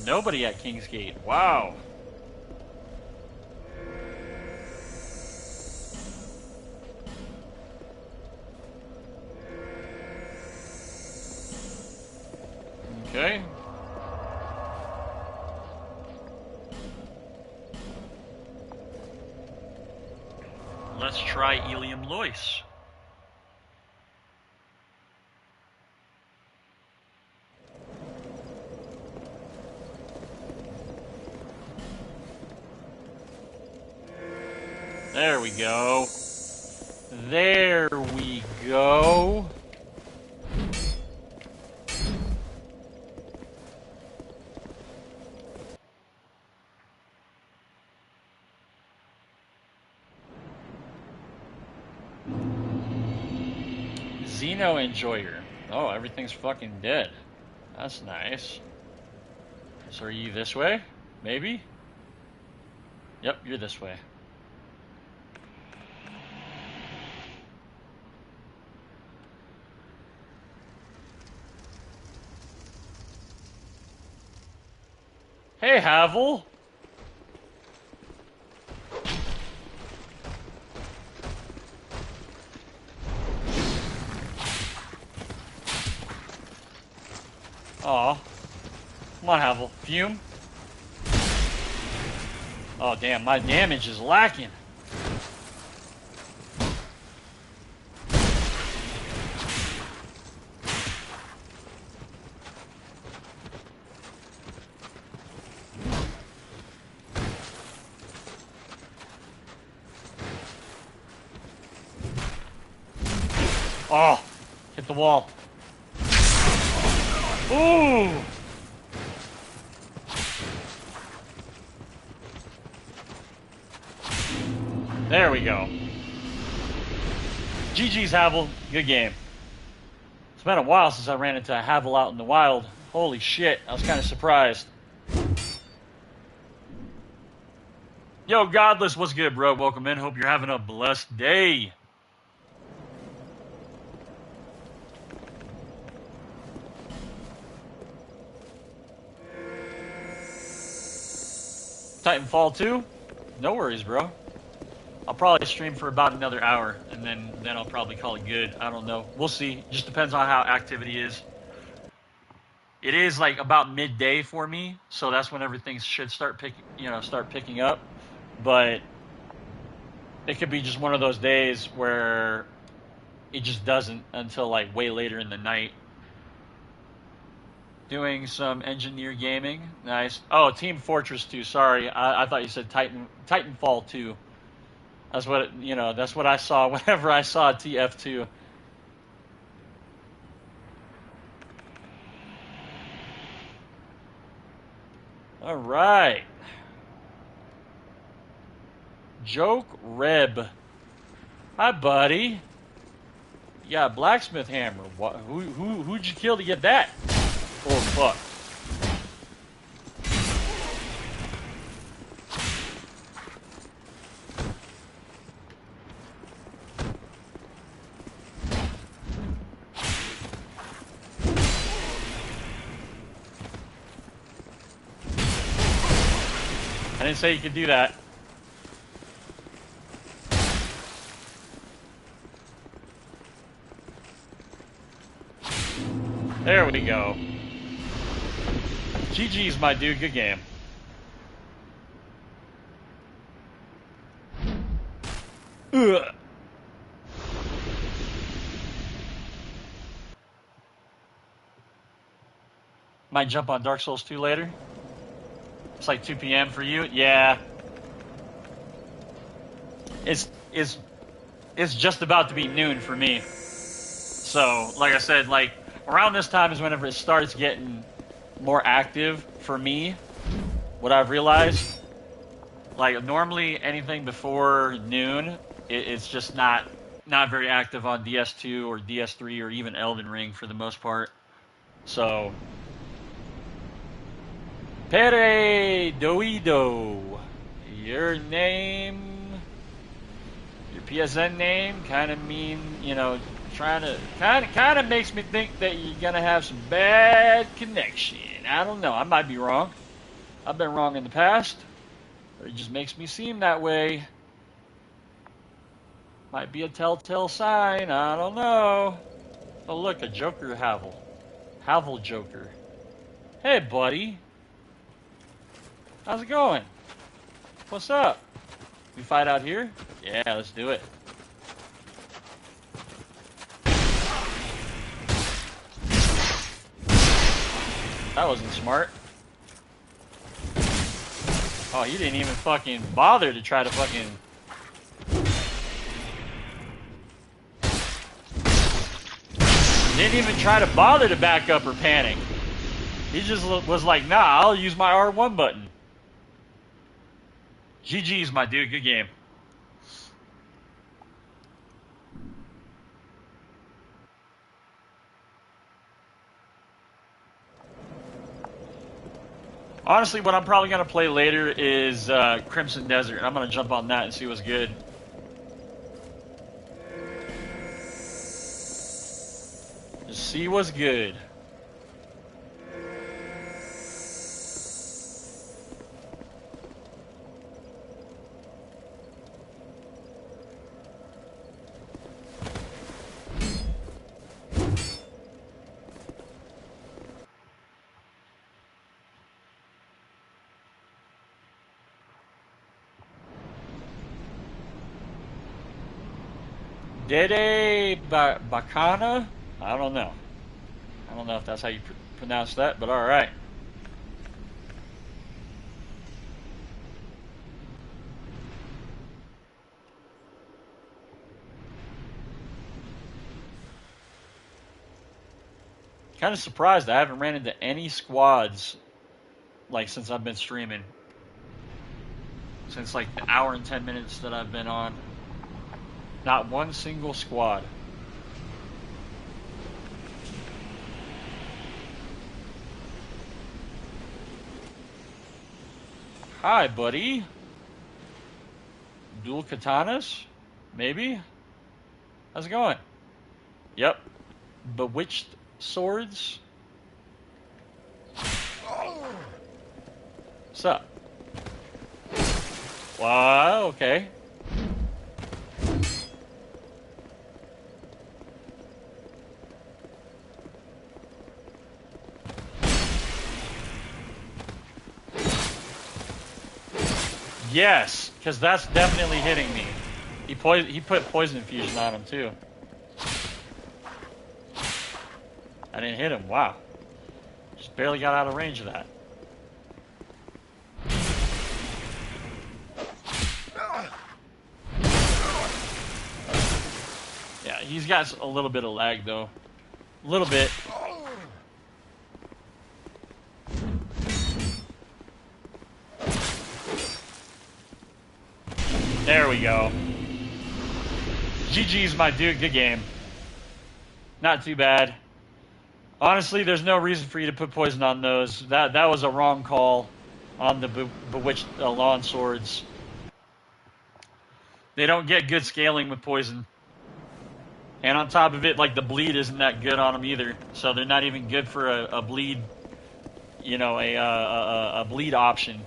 Nobody at Kingsgate. Wow. Okay. Let's try Ilium Lois. There we go. There we go. Xeno Enjoyer. Oh, everything's fucking dead. That's nice. So are you this way? Maybe? Yep, you're this way. Hey, Havel. Aw. Come on, Havel. Fume. Oh, damn. My damage is lacking. Oh, hit the wall. Ooh. There we go. GG's, Havel. Good game. It's been a while since I ran into a Havel out in the wild. Holy shit, I was kind of surprised. Yo, Godless, what's good, bro? Welcome in. Hope you're having a blessed day. Titanfall 2? No worries, bro. I'll probably stream for about another hour, and then I'll probably call it good. I don't know. We'll see. Just depends on how activity is. It is like about midday for me, so that's when everything should start picking up. But it could be just one of those days where it just doesn't until like way later in the night. Doing some engineer gaming. Nice. Oh, Team Fortress 2. Sorry, I thought you said Titanfall 2. That's what that's what I saw whenever I saw TF2. All right. Joke Reb. Hi, buddy. Yeah, blacksmith hammer. What? Who'd you kill to get that? Oh fuck. I didn't say you could do that. There we go. GG's, my dude. Good game. Ugh. Might jump on Dark Souls 2 later. It's like 2 p.m. for you. Yeah. It's just about to be noon for me. So, like I said, like around this time is whenever it starts getting more active for me. What I've realized, like normally anything before noon, it's just not very active on DS2 or DS3 or even Elden Ring for the most part. So, Pere Doido, your name, your PSN name, kind of mean, kind of makes me think that you're gonna have some bad connection. I don't know. I might be wrong. I've been wrong in the past. Or it just makes me seem that way. Might be a telltale sign. I don't know. Oh, look, a Joker Havel. Havel Joker. Hey, buddy. How's it going? What's up? We fight out here? Yeah, let's do it. That wasn't smart. Oh, you didn't even fucking bother to try to fucking... Didn't even try to bother to back up or panic. He just was like, nah, I'll use my R1 button. GG's, my dude. Good game. Honestly, what I'm probably going to play later is Crimson Desert. I'm going to jump on that and see what's good. Just see what's good. Dede Bacana? I don't know. I don't know if that's how you pronounce that, but all right. Kind of surprised I haven't ran into any squads like since I've been streaming. Since like the hour and 10 minutes that I've been on. Not one single squad. Hi, buddy. Dual katanas? Maybe? How's it going? Yep. Bewitched swords? What's up? Wow, okay. Yes, because that's definitely hitting me. He put poison infusion on him too. I didn't hit him. Wow. Just barely got out of range of that. Yeah, he's got a little bit of lag though. A little bit. There we go. GG's, my dude. Good game. Not too bad. Honestly, there's no reason for you to put poison on those. That was a wrong call on the bewitched lawn swords. They don't get good scaling with poison. And on top of it, like, the bleed isn't that good on them either. So they're not even good for a bleed, you know, a bleed option.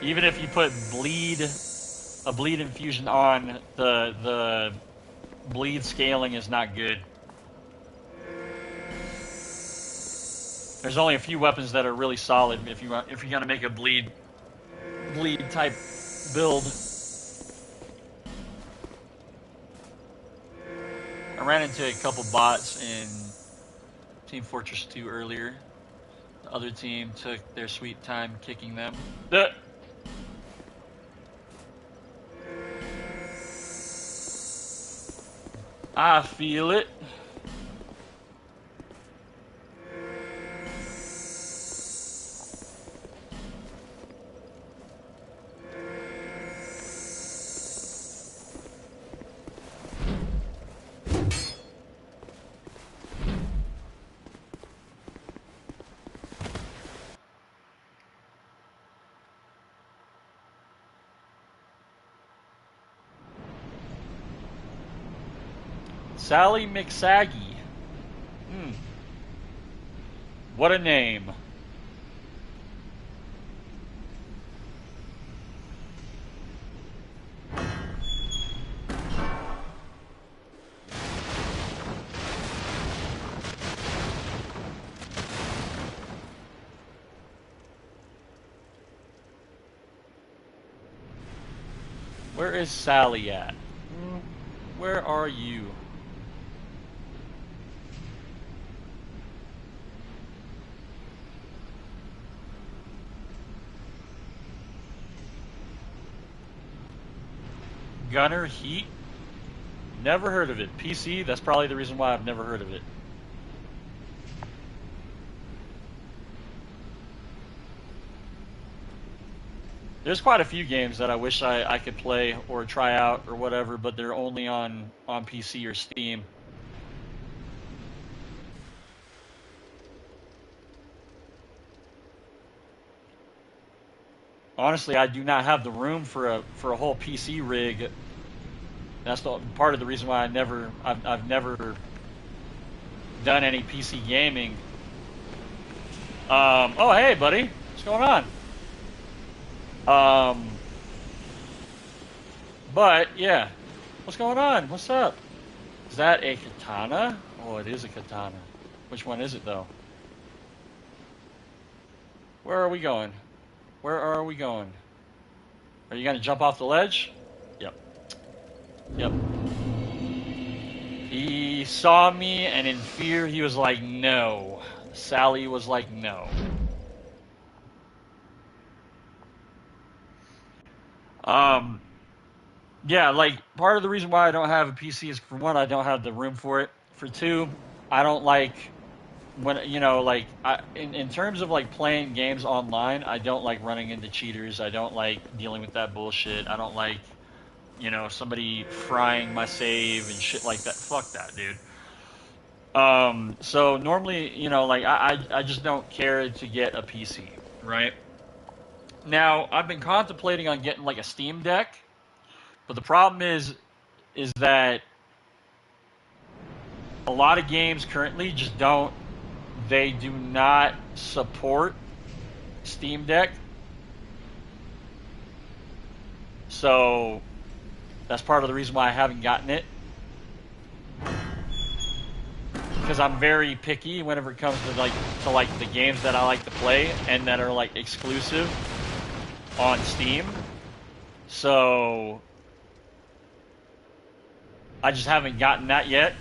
Even if you put a bleed infusion on, the bleed scaling is not good. There's only a few weapons that are really solid if you're gonna make a bleed type build. I ran into a couple bots in Team Fortress 2 earlier. The other team took their sweet time kicking them. I feel it. Sally McSaggy. What a name. Where is Sally at? Where are you? Gunner Heat? Never heard of it. PC? That's probably the reason why I've never heard of it. There's quite a few games that I wish I could play or try out or whatever, but they're only on PC or Steam. Honestly, I do not have the room for a whole PC rig. That's part of the reason why I've never done any PC gaming. Oh hey buddy, what's going on? But yeah, what's going on? What's up? Is that a katana? Oh, it is a katana. Which one is it though? Where are we going? Where are we going? Are you gonna jump off the ledge? Yep. He saw me, and in fear, he was like, no. Sally was like, no. Yeah, like, part of the reason why I don't have a PC is, for one, I don't have the room for it. For two, I don't like when like in terms of like playing games online, I don't like running into cheaters. I don't like dealing with that bullshit. I don't like somebody frying my save and shit like that. Fuck that, dude. So normally, like I just don't care to get a PC, right? Now, I've been contemplating on getting like a Steam Deck, but the problem is that a lot of games currently just don't they do not support Steam Deck. So that's part of the reason why I haven't gotten it. Because I'm very picky whenever it comes to like the games that I like to play and that are like exclusive on Steam. So I just haven't gotten that yet,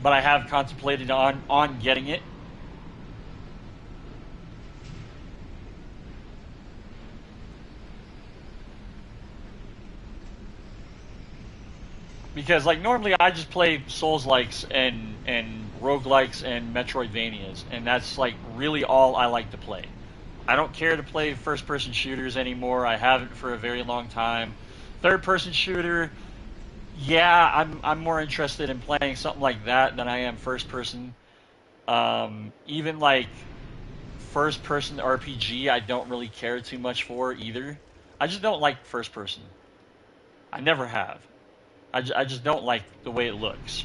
but I have contemplated on getting it. Because like normally I just play Souls-likes and roguelikes and Metroidvanias, and that's like really all I like to play. I don't care to play first-person shooters anymore. I haven't for a very long time. Third-person shooter, yeah, I'm more interested in playing something like that than I am first-person. Even like first-person RPG, I don't really care too much for either. I just don't like first-person. I never have. I just don't like the way it looks.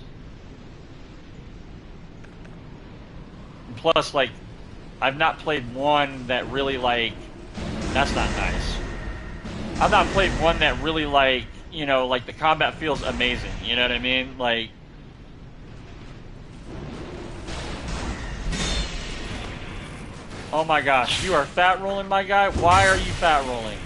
And plus, like, I've not played one that really, like, that's not nice. I've not played one that really, like, like the combat feels amazing. You know what I mean? Like, oh my gosh, you are fat rolling, my guy? Why are you fat rolling?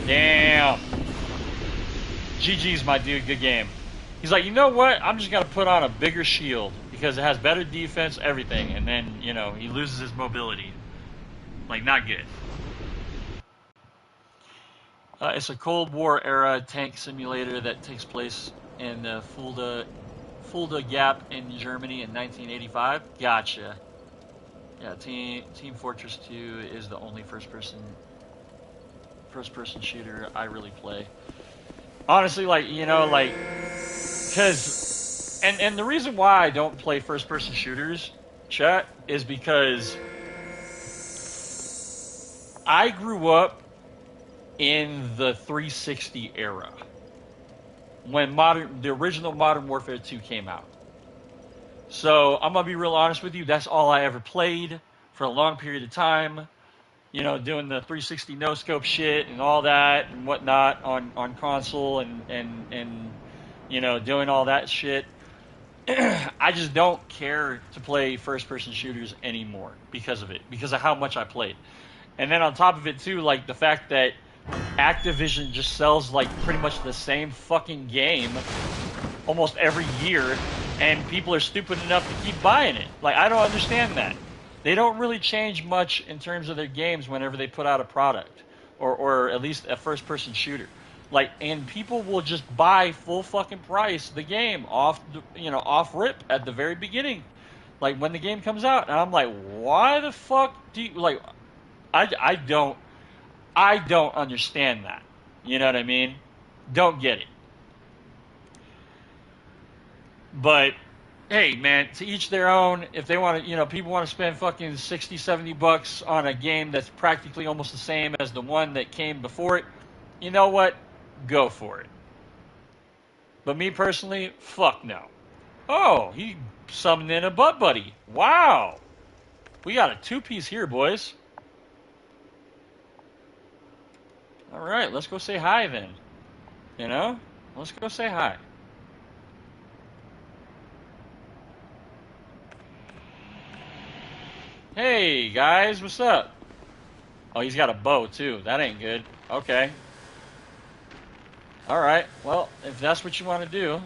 Damn. GG's, my dude. Good game. He's like, you know what? I'm just going to put on a bigger shield because it has better defense, everything. And then, he loses his mobility. Like, not good. It's a Cold War era tank simulator that takes place in the Fulda Gap in Germany in 1985. Gotcha. Yeah, Team Fortress 2 is the only first person shooter I really play. Honestly, like, because, and the reason why I don't play first person shooters, chat, is because I grew up in the 360 era when the original Modern Warfare 2 came out. So I'm gonna be real honest with you, that's all I ever played for a long period of time. Doing the 360 no scope shit and all that and whatnot on console and doing all that shit. I just don't care to play first person shooters anymore because of it, because of how much I played. And then on top of it too, like the fact that Activision just sells like pretty much the same fucking game almost every year, and people are stupid enough to keep buying it. Like, I don't understand that. They don't really change much in terms of their games whenever they put out a product, or at least a first-person shooter. Like, and people will just buy full fucking price the game off rip at the very beginning, like when the game comes out. And I'm like, why the fuck do you like? I don't understand that. You know what I mean? Don't get it. But hey, man, to each their own. If they want to, people want to spend fucking 60, 70 bucks on a game that's practically almost the same as the one that came before it, you know what? Go for it. But me personally, fuck no. Oh, he summoned in a butt buddy. Wow. We got a two-piece here, boys. All right, let's go say hi then. Let's go say hi. Hey, guys, what's up? Oh, he's got a bow, too. That ain't good. Okay. All right. Well, if that's what you want to do.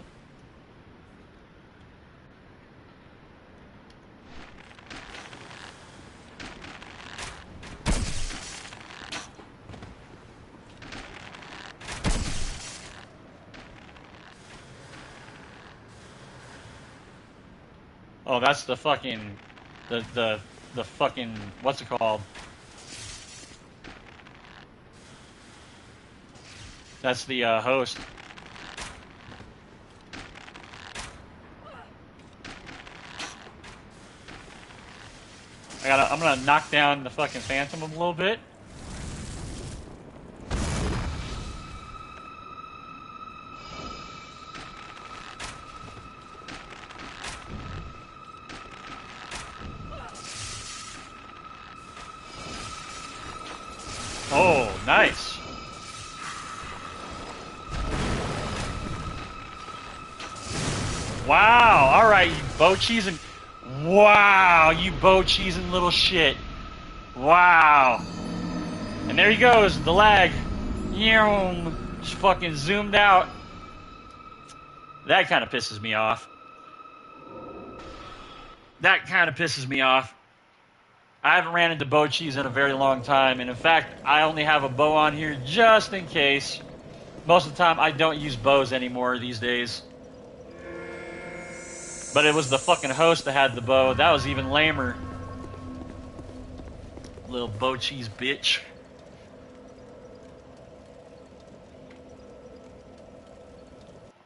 Oh, that's the fucking, the fucking, what's it called? That's the host. I'm gonna knock down the fucking Phantom a little bit. Oh, nice. Wow. All right, you bow cheesing. Wow, you bow cheesing little shit. Wow. And there he goes, the lag. Just fucking zoomed out. That kind of pisses me off. That kind of pisses me off. I haven't ran into bow cheese in a very long time, and in fact, I only have a bow on here just in case. Most of the time, I don't use bows anymore these days. But it was the fucking host that had the bow. That was even lamer. Little bow cheese bitch.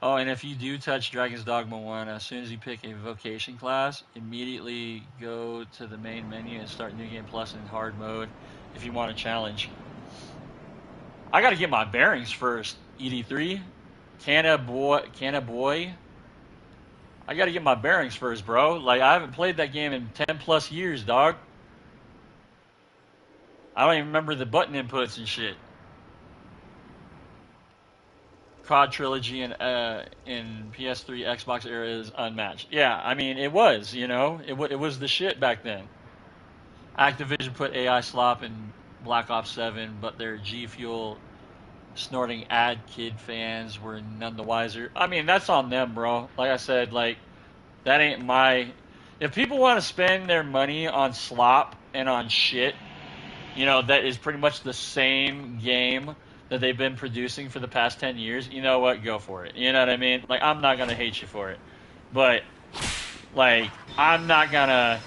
Oh, and if you do touch Dragon's Dogma 1, as soon as you pick a vocation class, immediately go to the main menu and start New Game Plus in hard mode if you want a challenge. I gotta get my bearings first. ED3? Canna boy? I gotta get my bearings first, bro. Like, I haven't played that game in 10 plus years, dog. I don't even remember the button inputs and shit. COD trilogy in PS3 Xbox era is unmatched. Yeah, I mean it was, you know, it was the shit back then. Activision put AI slop in Black Ops 7, but their G Fuel snorting ad kid fans were none the wiser. I mean that's on them, bro. Like I said, like that ain't my. If people want to spend their money on slop and on shit, you know, that is pretty much the same game that they've been producing for the past 10 years, you know what? Go for it. You know what I mean? Like, I'm not going to hate you for it. But, like, I'm not going to.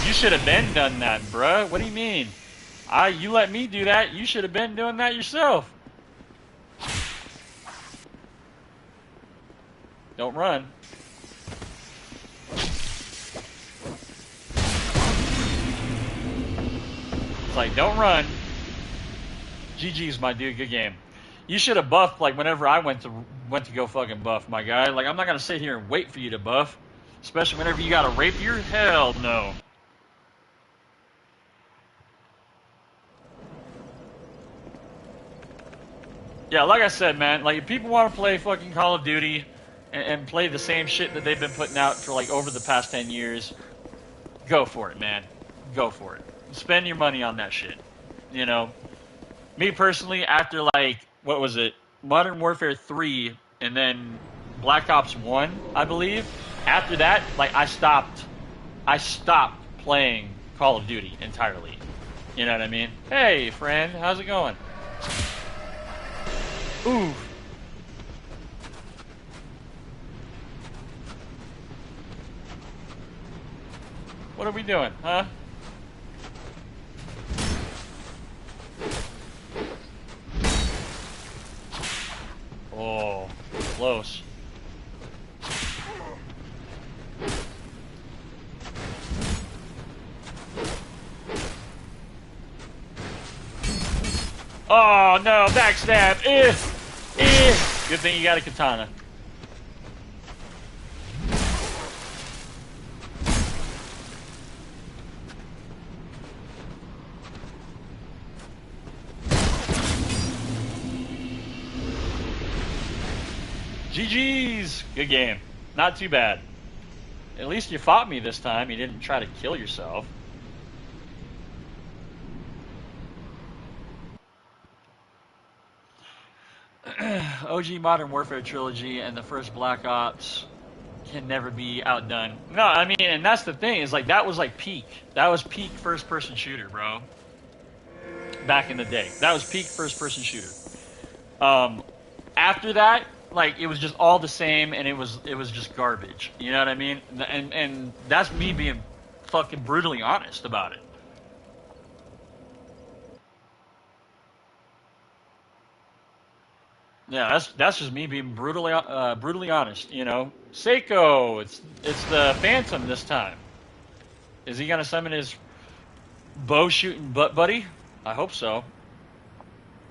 You should have been done that, bruh. What do you mean? You let me do that. You should have been doing that yourself. Don't run. It's like, don't run. GG's, my dude. Good game. You should have buffed like whenever I went to go fucking buff, my guy. Like, I'm not gonna sit here and wait for you to buff, especially whenever you got a rapier. Hell no. Yeah, like I said, man. Like, if people want to play fucking Call of Duty and play the same shit that they've been putting out for like over the past 10 years, go for it, man. Go for it. Spend your money on that shit. You know. Me personally, after like what was it, Modern Warfare 3, and then Black Ops 1, I believe. After that, like I stopped playing Call of Duty entirely. You know what I mean? Hey, friend, how's it going? Ooh. What are we doing, huh? Oh, close. Oh no, backstab. Good thing you got a katana. GG's. Good game. Not too bad. At least you fought me this time. You didn't try to kill yourself. OG Modern Warfare trilogy and the first Black Ops can never be outdone. No, I mean, and that's the thing is like that was like peak. That was peak first person shooter, bro. Back in the day, that was peak first person shooter. After that, like it was just all the same, and it was just garbage. You know what I mean? And that's me being fucking brutally honest about it. Yeah, that's just me being brutally honest. You know, Seiko, it's the Phantom this time. Is he gonna summon his bow shooting butt buddy? I hope so.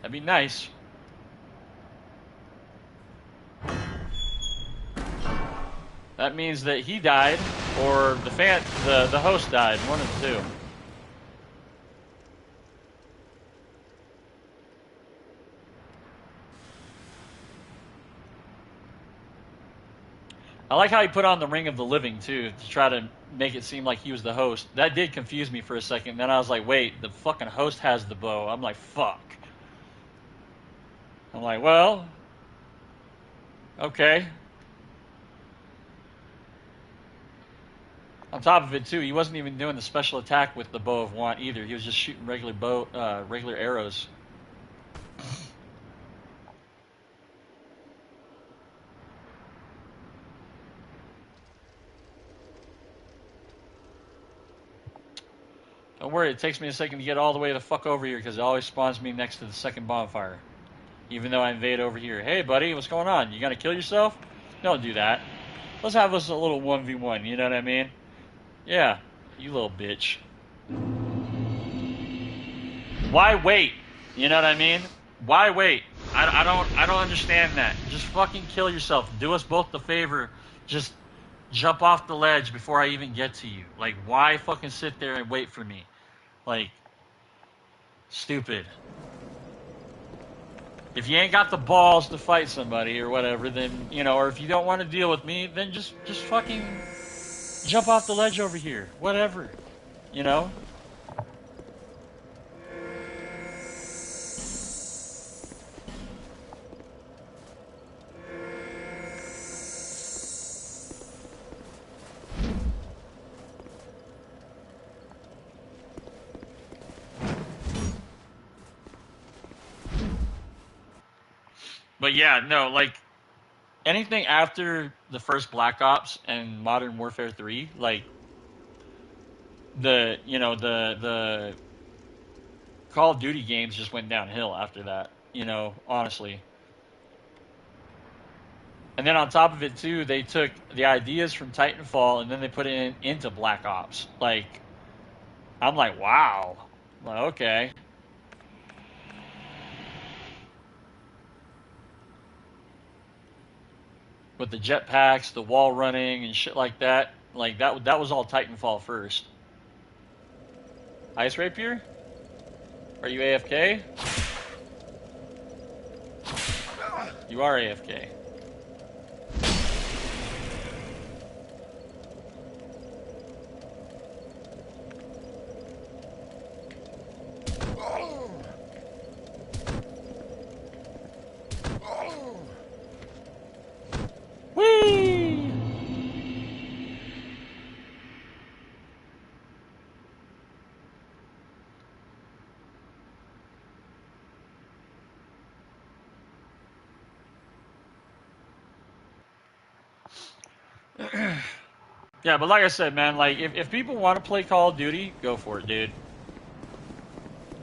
That'd be nice. That means that he died, or the host died. One of the two. I like how he put on the Ring of the Living, too, to try to make it seem like he was the host. That did confuse me for a second. Then I was like, wait, the fucking host has the bow. I'm like, fuck. I'm like, well, okay. On top of it, too, he wasn't even doing the special attack with the Bow of Want either. He was just shooting regular arrows. Don't worry, it takes me a second to get all the way the fuck over here because it always spawns me next to the second bonfire. Even though I invade over here. Hey, buddy, what's going on? You gonna kill yourself? Don't do that. Let's have us a little 1v1, you know what I mean? Yeah, you little bitch. Why wait? You know what I mean? Why wait? I don't understand that. Just fucking kill yourself. Do us both the favor. Just jump off the ledge before I even get to you. Like, why fucking sit there and wait for me? Like, stupid. If you ain't got the balls to fight somebody or whatever, then, you know, or if you don't want to deal with me, then just fucking jump off the ledge over here. Whatever. You know? But yeah, no, like anything after the first Black Ops and Modern Warfare 3, like the Call of Duty games just went downhill after that, you know, honestly. And then on top of it too, they took the ideas from Titanfall and then they put it into Black Ops. Like I'm like, wow. I'm like, okay. With the jetpacks, the wall running, and shit like that. Like that was all Titanfall first. Ice Rapier? Are you AFK? You are AFK. Whee! Yeah, but like I said, man, like if people want to play Call of Duty, go for it, dude.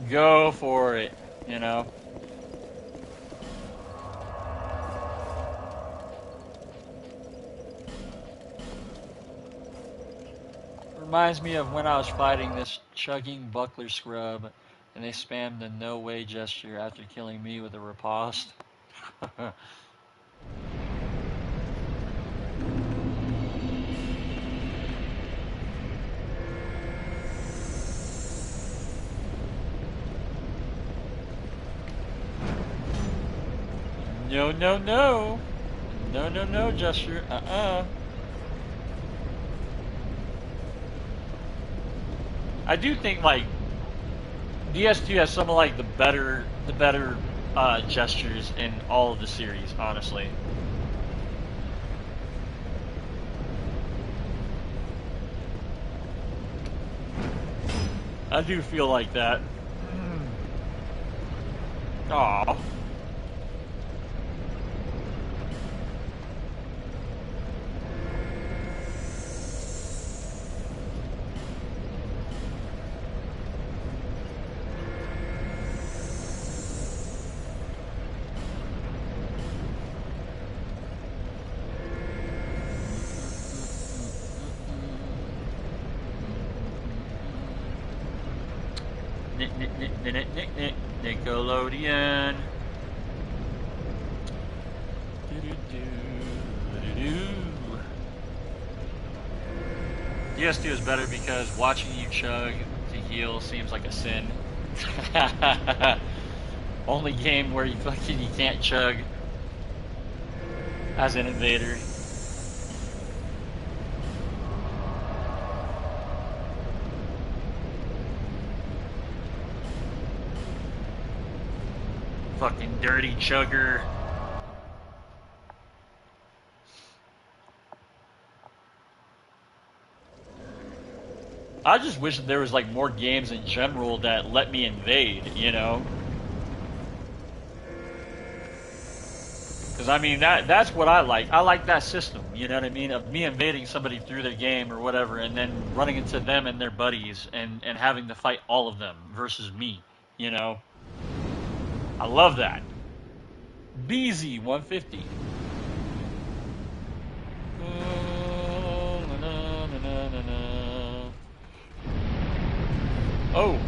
Go for it, you know. Reminds me of when I was fighting this chugging buckler scrub and they spammed the no way gesture after killing me with a riposte. No, no, no. No, no, no, gesture. I do think like DS2 has some of like the better gestures in all of the series, honestly. I do feel like that. Aww. Nickelodeon. DS2 is better because watching you chug to heal seems like a sin. Only game where you can't chug as an invader. Fucking dirty chugger. I just wish that there was like more games in general that let me invade, you know? Because I mean that's what I like. I like that system, you know what I mean? Of me invading somebody through their game or whatever and then running into them and their buddies and having to fight all of them versus me, you know? I love that. BZ 150. Oh.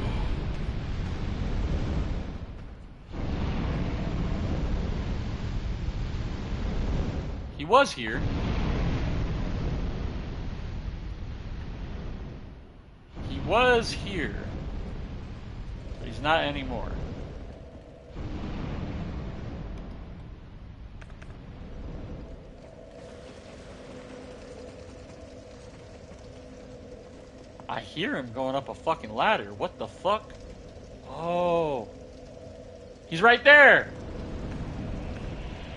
He was here. He was here. But he's not anymore. I hear him going up a fucking ladder. What the fuck? Oh. He's right there.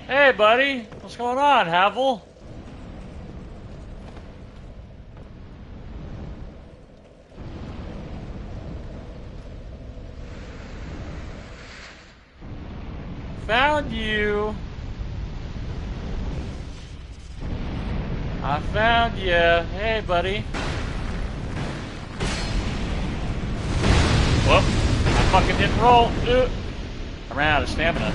Hey, buddy. What's going on, Havel? Found you. I found you. Hey, buddy. Whoop. I fucking didn't roll. I ran out of stamina.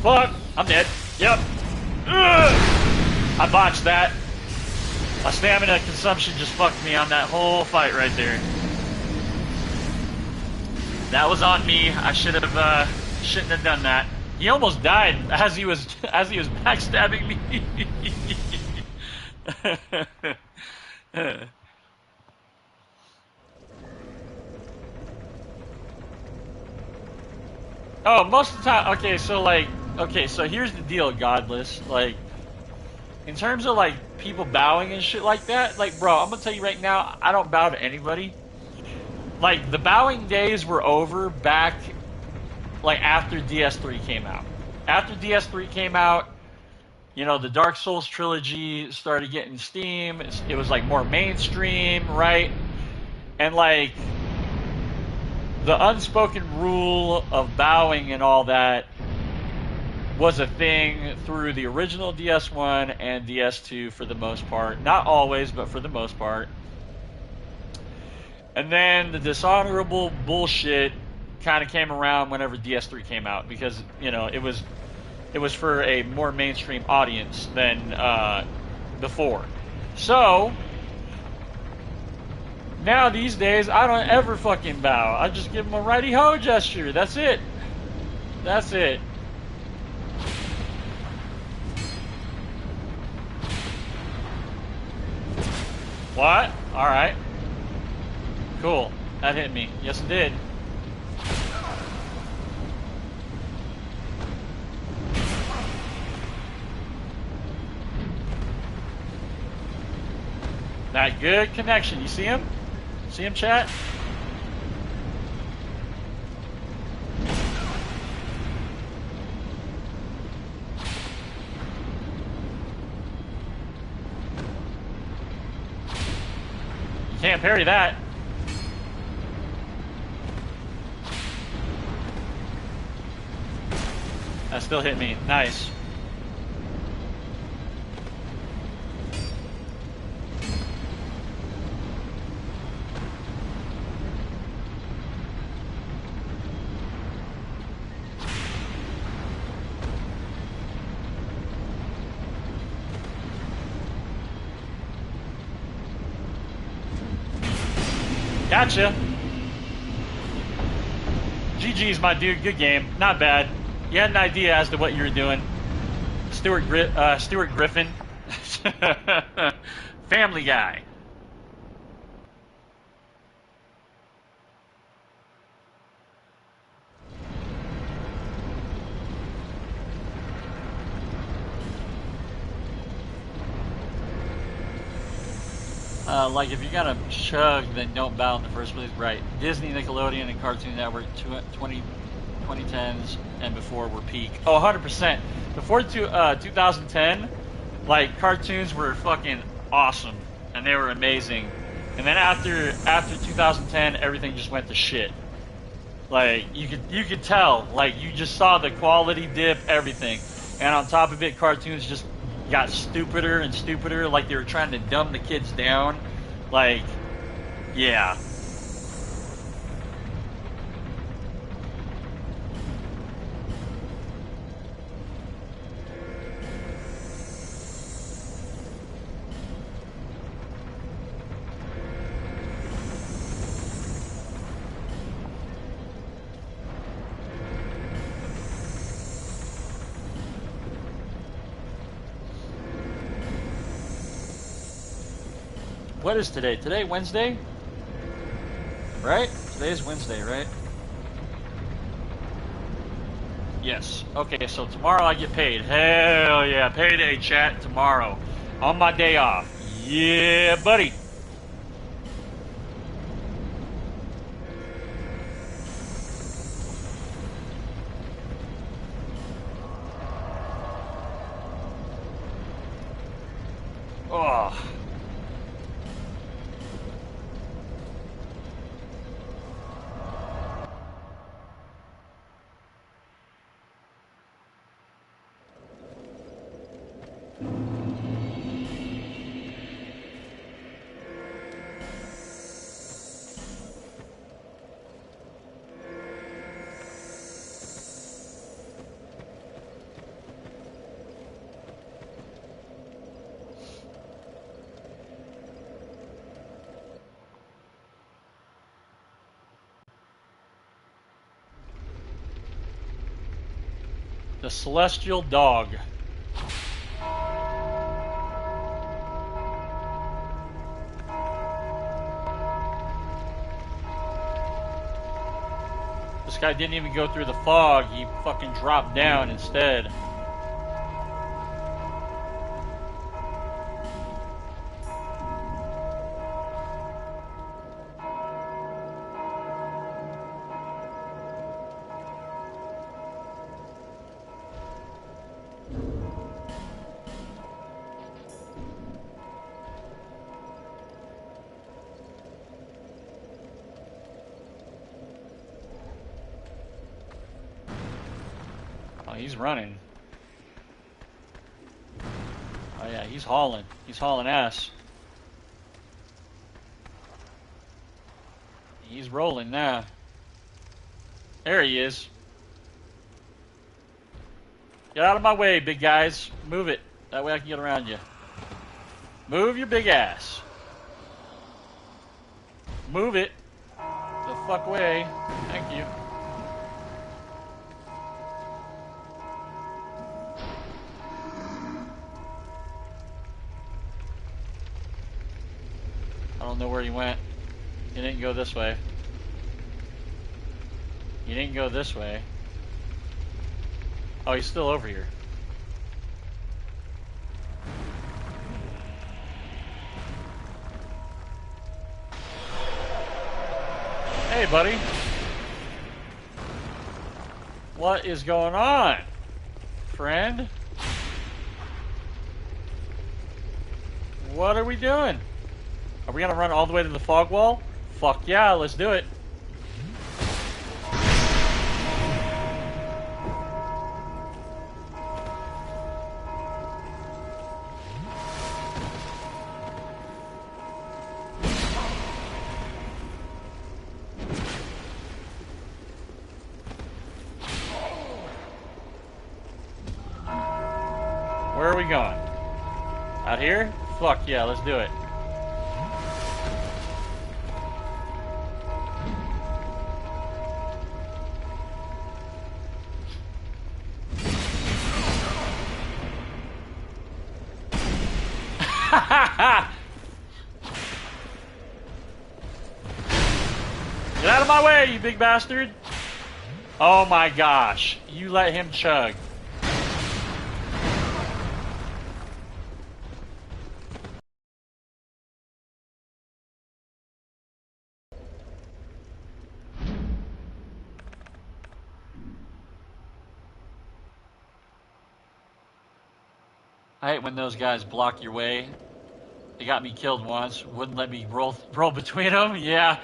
Fuck. I'm dead. Yep. I botched that. My stamina consumption just fucked me on that whole fight right there. That was on me. I shouldn't have done that. He almost died as he was backstabbing me. Oh, most of the time, okay, so here's the deal, Godless. Like, in terms of, like, people bowing and shit like that, like, bro, I'm gonna tell you right now, I don't bow to anybody. Like, the bowing days were over back, like, after DS3 came out. After DS3 came out, you know, the Dark Souls trilogy started getting steam. It was, like, more mainstream, right? And, like, the unspoken rule of bowing and all that was a thing through the original DS1 and DS2 for the most part. Not always, but for the most part. And then the dishonorable bullshit kind of came around whenever DS3 came out because, you know, it was for a more mainstream audience than before. So now these days, I don't ever fucking bow. I just give him a righty-ho gesture. That's it. That's it. What? Alright. Cool. That hit me. Yes, it did. That good connection. You see him? See him, chat? can't parry that. That still hit me. Nice. Gotcha. GG's, my dude. Good game. Not bad. You had an idea as to what you were doing. Stuart Griffin. Family Guy. Like, if you're gonna chug, then don't bow in the first place. Right. Disney, Nickelodeon, and Cartoon Network 2010s and before were peak. Oh, 100%. Before 2010, like, cartoons were fucking awesome. And they were amazing. And then after 2010, everything just went to shit. Like, you could tell. Like, you just saw the quality dip, everything. And on top of it, cartoons just got stupider and stupider, like they were trying to dumb the kids down. Like, yeah. What is today? Today, Wednesday? Right? Today's Wednesday, right? Yes. Okay, so tomorrow I get paid. Hell yeah, payday, chat, tomorrow. On my day off. Yeah, buddy. Oh. The Celestial Dog. This guy didn't even go through the fog. He fucking dropped down instead. He's running. Oh yeah, he's hauling. He's hauling ass. He's rolling now. There he is. Get out of my way, big guys. Move it. That way I can get around you. Move your big ass. Move it the fuck away. Thank you. I don't know where he went. He didn't go this way. He didn't go this way. Oh, he's still over here. Hey, buddy. What is going on, friend? What are we doing? Are we gonna run all the way to the fog wall? Fuck yeah, let's do it. Where are we going? Out here? Fuck yeah, let's do it. Get out of my way, you big bastard! Oh my gosh, you let him chug. I hate when those guys block your way. They got me killed once. Wouldn't let me roll between them. Yeah,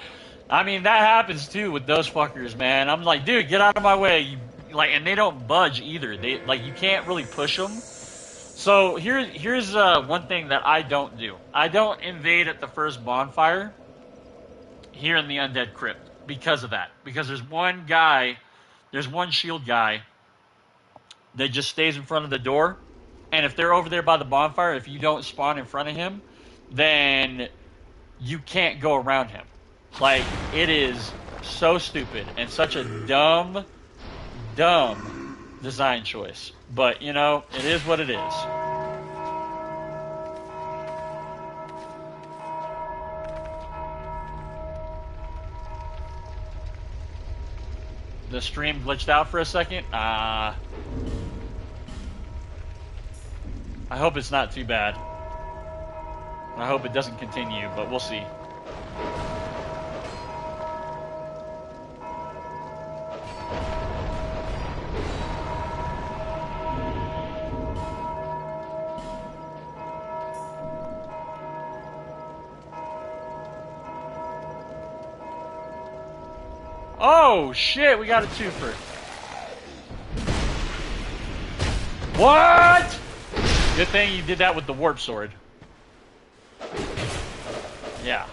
I mean that happens too with those fuckers, man. I'm like, dude, get out of my way. And they don't budge either. They you can't really push them. So here's one thing that I don't do. I don't invade at the first bonfire here in the Undead Crypt because of that. Because there's one shield guy that just stays in front of the door. And if they're over there by the bonfire, if you don't spawn in front of him, then you can't go around him. Like, it is so stupid and such a dumb design choice. But, you know, it is what it is. The stream glitched out for a second. I hope it's not too bad. I hope it doesn't continue, but we'll see. Oh shit, we got a twofer. What? Good thing you did that with the warp sword. Yeah.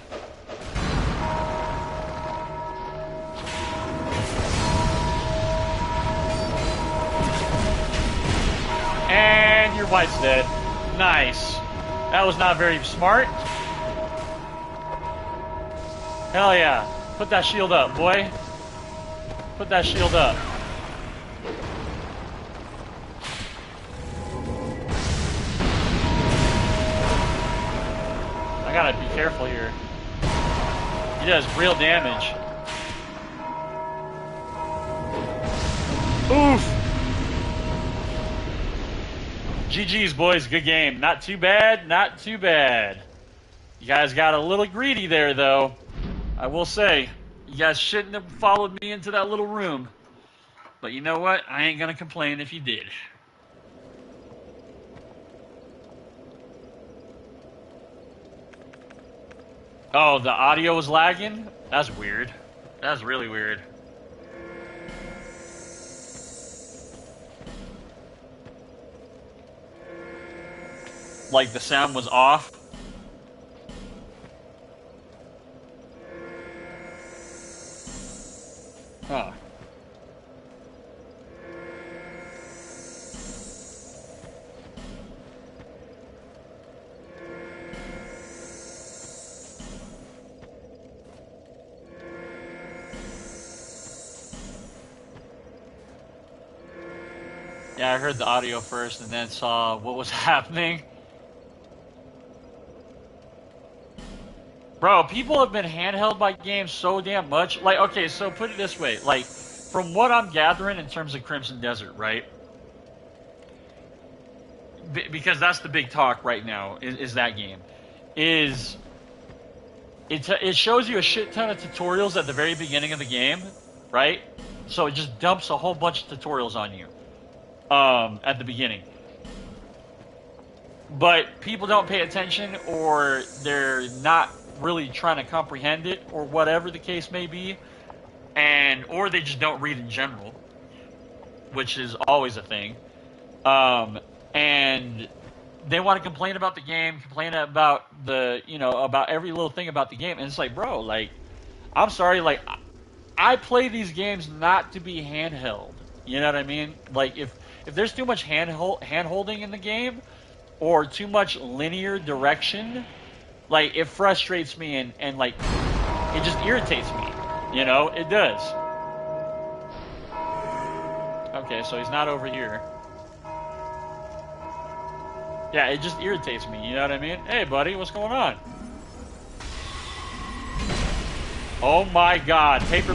And your wife's dead. Nice. That was not very smart. Hell yeah. Put that shield up, boy. Put that shield up. I gotta be careful here. He does real damage. Oof! GG's, boys. Good game. Not too bad. Not too bad. You guys got a little greedy there, though. I will say, you guys shouldn't have followed me into that little room. But you know what? I ain't gonna complain if you did. Oh, the audio was lagging? That's weird. That's really weird. Like the sound was off? Huh. Yeah, I heard the audio first and then saw what was happening. Bro, people have been handheld by games so damn much. Like, okay, so put it this way. Like, from what I'm gathering in terms of Crimson Desert, right? Because that's the big talk right now, is that game. It shows you a shit ton of tutorials at the very beginning of the game, right? So it just dumps a whole bunch of tutorials on you at the beginning. But people don't pay attention, or they're not really trying to comprehend it or whatever the case may be, or they just don't read in general, which is always a thing. And they want to complain about the game, complain about about every little thing about the game, and it's like, bro, like, I'm sorry, like, I play these games not to be handheld. You know what I mean? Like, if there's too much hand holding in the game, or too much linear direction, like, it frustrates me and like, it just irritates me. You know, it does. Okay, so he's not over here. Yeah, it just irritates me, you know what I mean? Hey, buddy, what's going on? Oh my god, paper...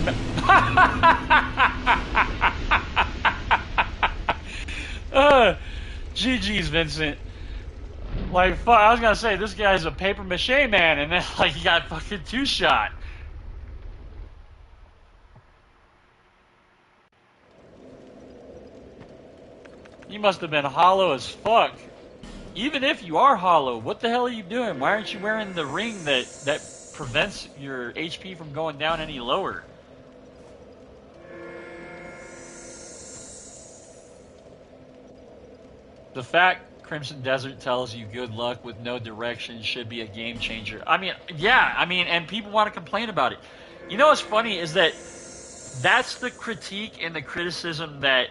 GG's, Vincent. Like, fuck, I was gonna say, this guy's a paper mache man, and then, like, he got fucking two-shot. You must have been hollow as fuck. Even if you are hollow, what the hell are you doing? Why aren't you wearing the ring that prevents your HP from going down any lower? The fact Crimson Desert tells you good luck with no direction should be a game changer. I mean, yeah, I mean, and people want to complain about it. You know what's funny is that that's the critique and the criticism that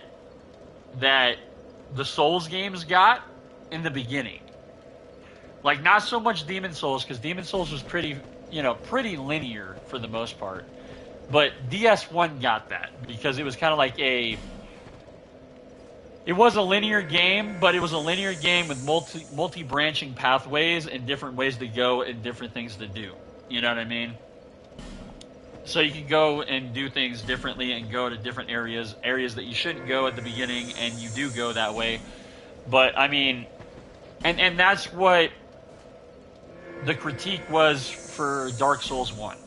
the Souls games got in the beginning. Like, not so much Demon Souls, because Demon Souls was pretty linear for the most part. But DS1 got that, because it was kind of like it was a linear game, but it was a linear game with multi-branching pathways and different ways to go and different things to do. You know what I mean? So you can go and do things differently and go to different areas that you shouldn't go at the beginning, and you do go that way. But, I mean, and that's what the critique was for Dark Souls 1,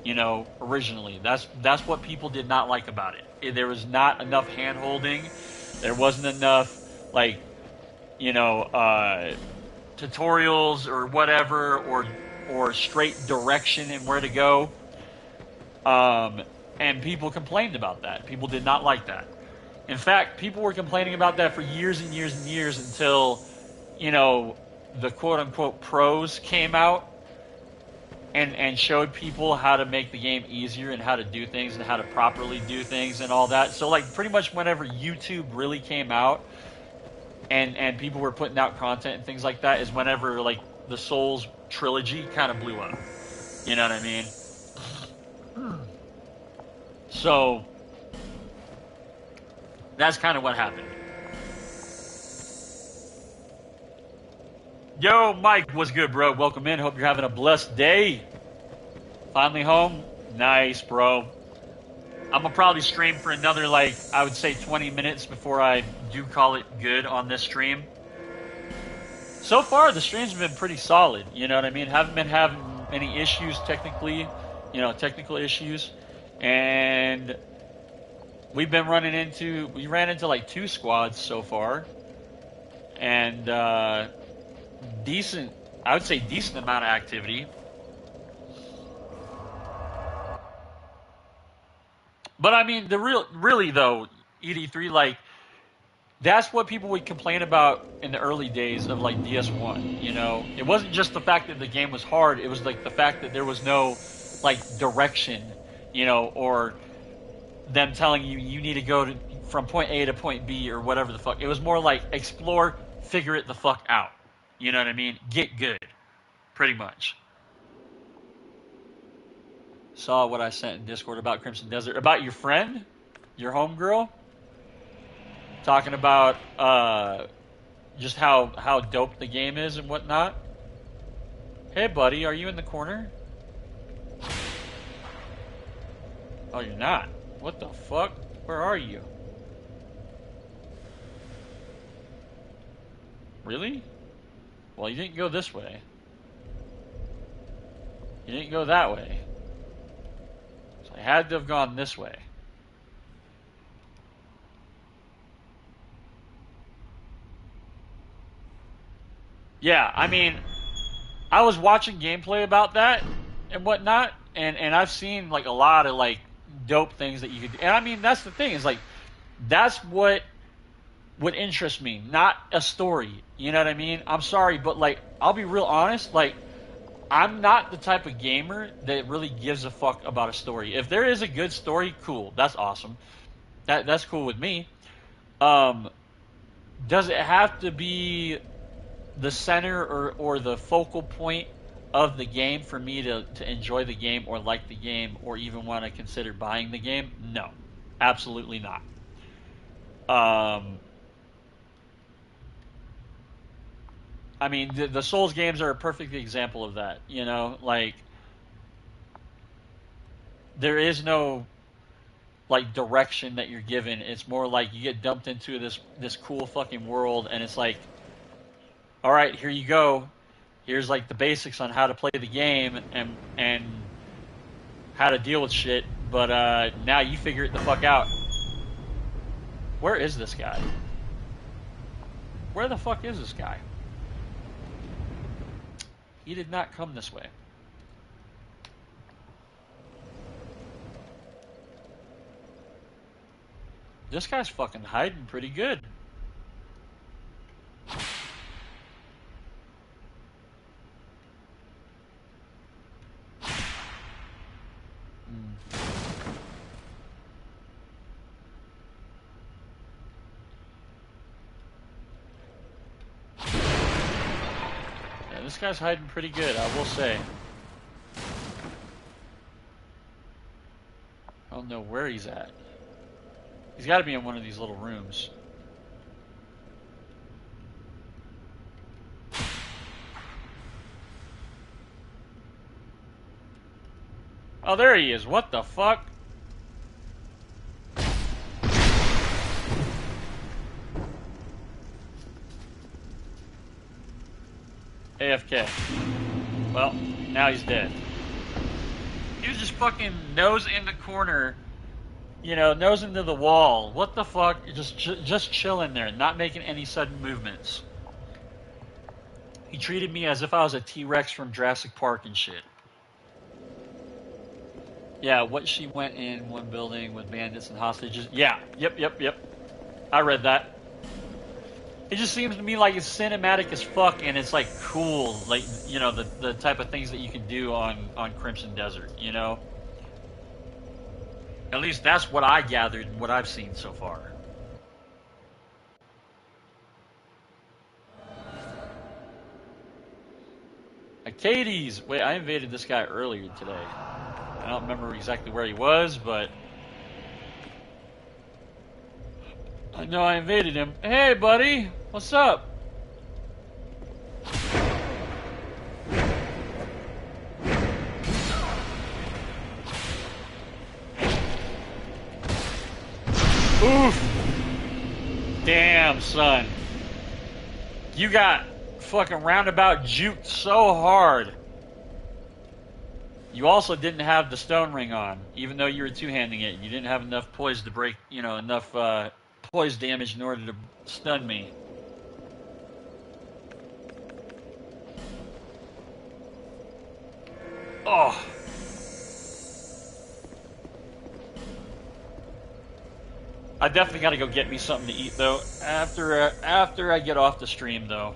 you know, originally. That's what people did not like about it. There was not enough hand-holding. There wasn't enough, like, you know, tutorials or whatever, or straight direction and where to go. And people complained about that. People did not like that. In fact, people were complaining about that for years and years and years until, you know, the quote-unquote pros came out and showed people how to make the game easier and how to do things and how to properly do things and all that. So, like, pretty much whenever YouTube really came out and people were putting out content and things like that is whenever, like, the Souls trilogy kind of blew up. You know what I mean? So that's kind of what happened. Yo, Mike, what's good, bro? Welcome in. Hope you're having a blessed day. Finally home? Nice, bro. I'm going to probably stream for another, like, I would say 20 minutes before I do call it good on this stream. So far, the streams have been pretty solid. You know what I mean? Haven't been having any issues technically, you know, technical issues. And we ran into like 2 squads so far, and I would say decent amount of activity. But I mean, really though, ED3, like, that's what people would complain about in the early days of, like, DS1, you know? It wasn't just the fact that the game was hard, it was like the fact that there was no, like, direction, you know, or them telling you need to go from point A to point B or whatever the fuck. It was more like explore, figure it the fuck out. You know what I mean? Get good. Pretty much. Saw what I sent in Discord about Crimson Desert. About your friend? Your homegirl? Talking about just how dope the game is and whatnot. Hey, buddy, are you in the corner? Oh, you're not. What the fuck? Where are you? Really? Well, you didn't go this way. You didn't go that way. So I had to have gone this way. Yeah, I mean, I was watching gameplay about that, and whatnot, and I've seen like a lot of like dope things that you could do. And I mean, that's the thing, is like that's what would interest me, not a story. You know what I mean? I'm sorry, but like I'll be real honest, like I'm not the type of gamer that really gives a fuck about a story. If there is a good story, cool, that's awesome. That's cool with me. Um, does it have to be the center or the focal point of the game for me to enjoy the game or like the game or even want to consider buying the game? No, absolutely not. Um, I mean, the Souls games are a perfect example of that. You know, like there is no like direction that you're given. It's more like you get dumped into this cool fucking world, and it's like, all right, here you go. Here's like the basics on how to play the game and how to deal with shit. But now you figure it the fuck out. Where is this guy? Where the fuck is this guy? He did not come this way. This guy's fucking hiding pretty good. Yeah, this guy's hiding pretty good, I will say. I don't know where he's at. He's got to be in one of these little rooms. Oh, there he is. What the fuck? AFK. Well, now he's dead. He was just fucking nose in the corner, you know, nose into the wall. What the fuck? Just chilling there, not making any sudden movements. He treated me as if I was a T-Rex from Jurassic Park and shit. Yeah, what she went in one building with bandits and hostages. Yeah, yep. I read that. It just seems to me like it's cinematic as fuck, and it's like cool, like, you know, the type of things that you can do on Crimson Desert, you know? At least that's what I gathered and what I've seen so far. Acades! Wait, I invaded this guy earlier today. I don't remember exactly where he was, but I know I invaded him. Hey, buddy! What's up? Oof! Damn, son. You got fucking roundabout juked so hard. You also didn't have the stone ring on, even though you were two-handing it. You didn't have enough poise to break, you know, enough poise damage in order to stun me. Oh. I definitely got to go get me something to eat, though, after I get off the stream, though.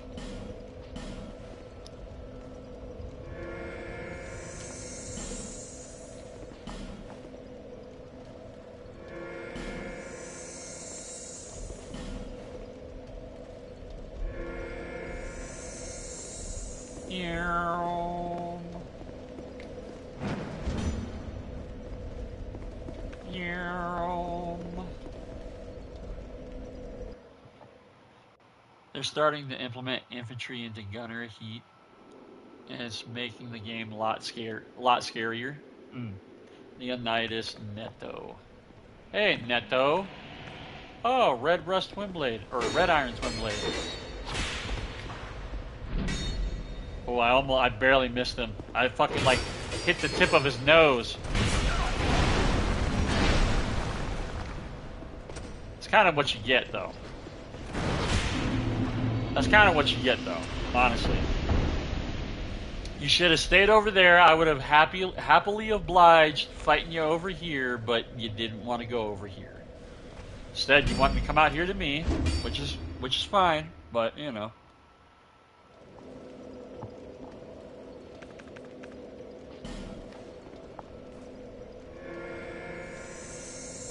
They're starting to implement infantry into gunner heat, and it's making the game a lot scarier. Leonidas Neto. Hey, Neto. Oh, red rust twin blade, or red iron twin blade. Oh, I barely missed him. I fucking like hit the tip of his nose. It's kind of what you get, though. That's kind of what you get, though, honestly. You should have stayed over there. I would have happily obliged fighting you over here, but you didn't want to go over here. Instead, you wanted to come out here to me, which is fine, but you know.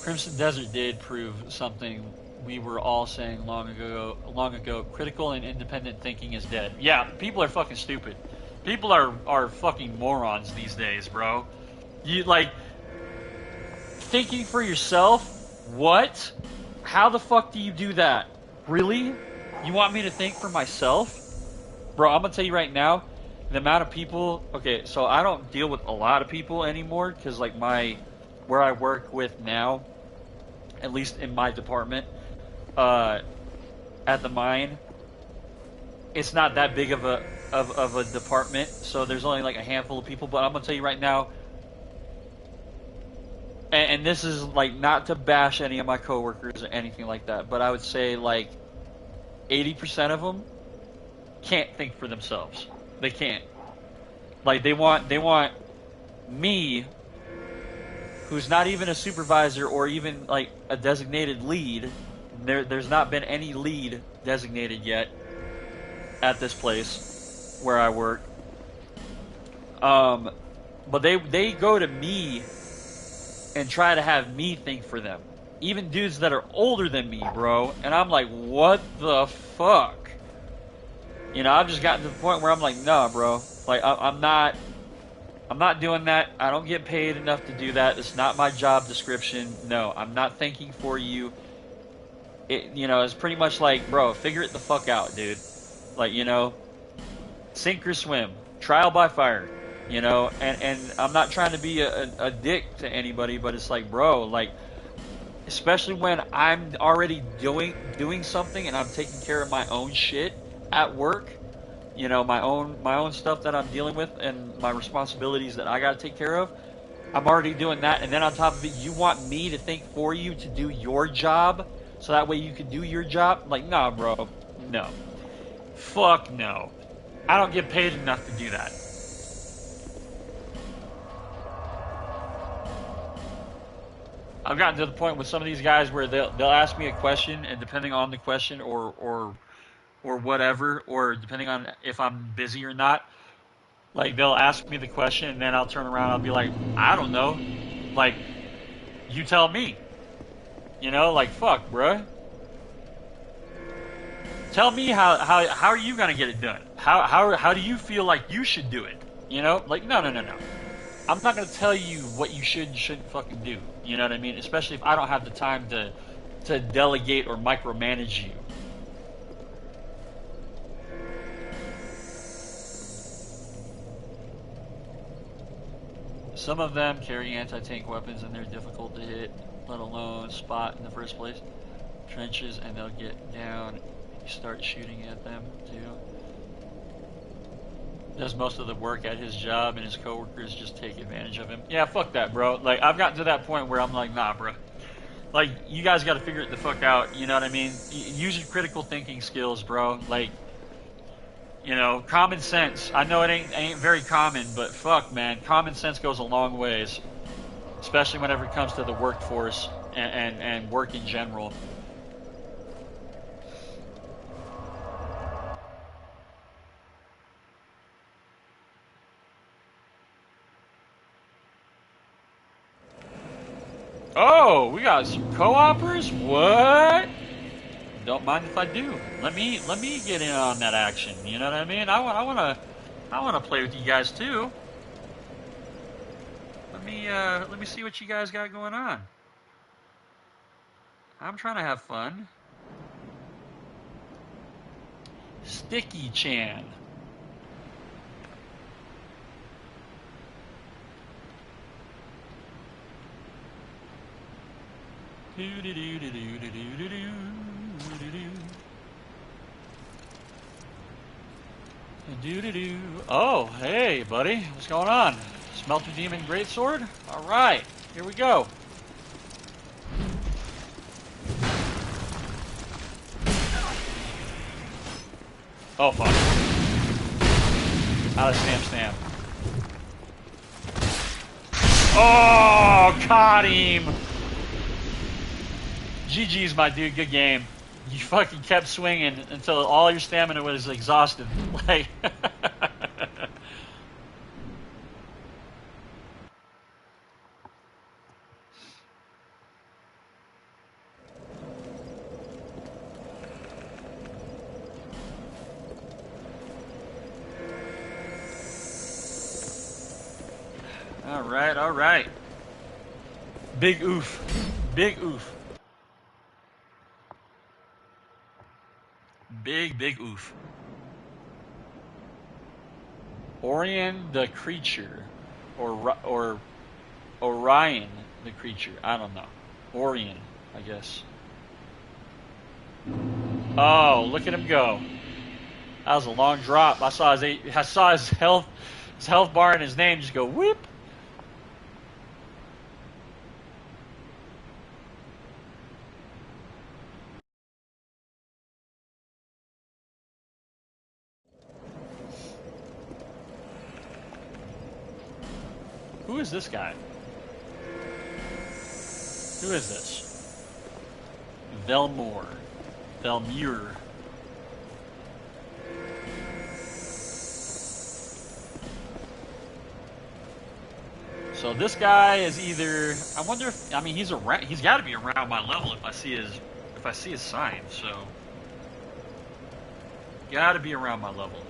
Crimson Desert did prove something we were all saying long ago. Critical and independent thinking is dead. Yeah, people are fucking stupid. People are fucking morons these days, bro. You like thinking for yourself? What? How the fuck do you do that? Really? You want me to think for myself? Bro, I'm gonna tell you right now, the amount of people. Okay, so I don't deal with a lot of people anymore because like where I work with now, at least in my department, at the mine, it's not that big of a department, so there's only like a handful of people. But I'm gonna tell you right now, and this is like not to bash any of my coworkers or anything like that, but I would say like 80% of them can't think for themselves. They can't. Like they want me, who's not even a supervisor or even like a designated lead. There's not been any lead designated yet at this place where I work. But they go to me and try to have me think for them. Even dudes that are older than me, bro. And I'm like, what the fuck? You know, I've just gotten to the point where I'm like, nah, bro. Like, I'm not doing that. I don't get paid enough to do that. It's not my job description. No, I'm not thinking for you. You know, it's pretty much like, bro, figure it the fuck out, dude. Like, you know, sink or swim, trial by fire, you know, and I'm not trying to be a dick to anybody, but it's like, bro, like, especially when I'm already doing something and I'm taking care of my own shit at work, you know, my own stuff that I'm dealing with and my responsibilities that I got to take care of. I'm already doing that, and then on top of it, you want me to think for you to do your job, so that way you can do your job? Like, nah, bro, no. Fuck no. I don't get paid enough to do that. I've gotten to the point with some of these guys where they'll ask me a question, and depending on the question or whatever, or depending on if I'm busy or not, like they'll ask me the question, and then I'll turn around and I'll be like, I don't know. Like, you tell me. You know, like, fuck, bruh. Tell me how are you gonna get it done? How do you feel like you should do it? You know, like, no. I'm not gonna tell you what you should and shouldn't fucking do. You know what I mean? Especially if I don't have the time to delegate or micromanage you. Some of them carry anti-tank weapons and they're difficult to hit, let alone spot in the first place. Trenches, and they'll get down. You start shooting at them too. Does most of the work at his job, and his coworkers just take advantage of him. Yeah, fuck that, bro. Like, I've gotten to that point where I'm like, nah, bro. Like, you guys got to figure it the fuck out. You know what I mean? Use your critical thinking skills, bro. Like, you know, common sense. I know it ain't very common, but fuck, man, common sense goes a long ways, especially whenever it comes to the workforce and work in general. Oh, we got some co-opers? What? Don't mind if I do. Let me get in on that action. You know what I mean? I wanna play with you guys too. Let me see what you guys got going on. I'm trying to have fun. Sticky Chan. Oh, hey, buddy. What's going on? Smelter Demon Greatsword? Alright, here we go. Oh, fuck. Out of Stam. Oh, caught him. GG's, my dude. Good game. You fucking kept swinging until all your stamina was exhausted. Like, all right. Big oof. Big oof. Big oof. Orion the creature, or Orion the creature. I don't know. Orion, I guess. Oh, look at him go. That was a long drop. I saw his health bar and his name just go whoop. Who is this guy? Who is this? Velmure. So this guy is either, I wonder if, I mean, he's got to be around my level if I see his sign. So got to be around my level.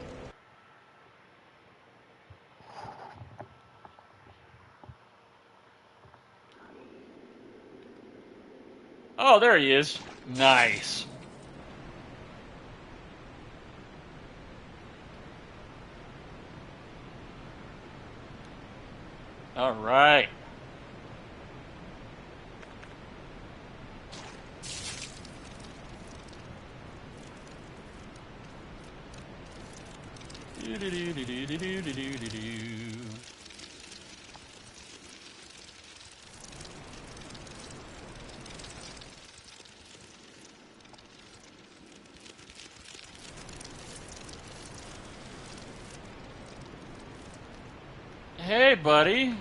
Oh, there he is. Nice. All right. Hey, buddy.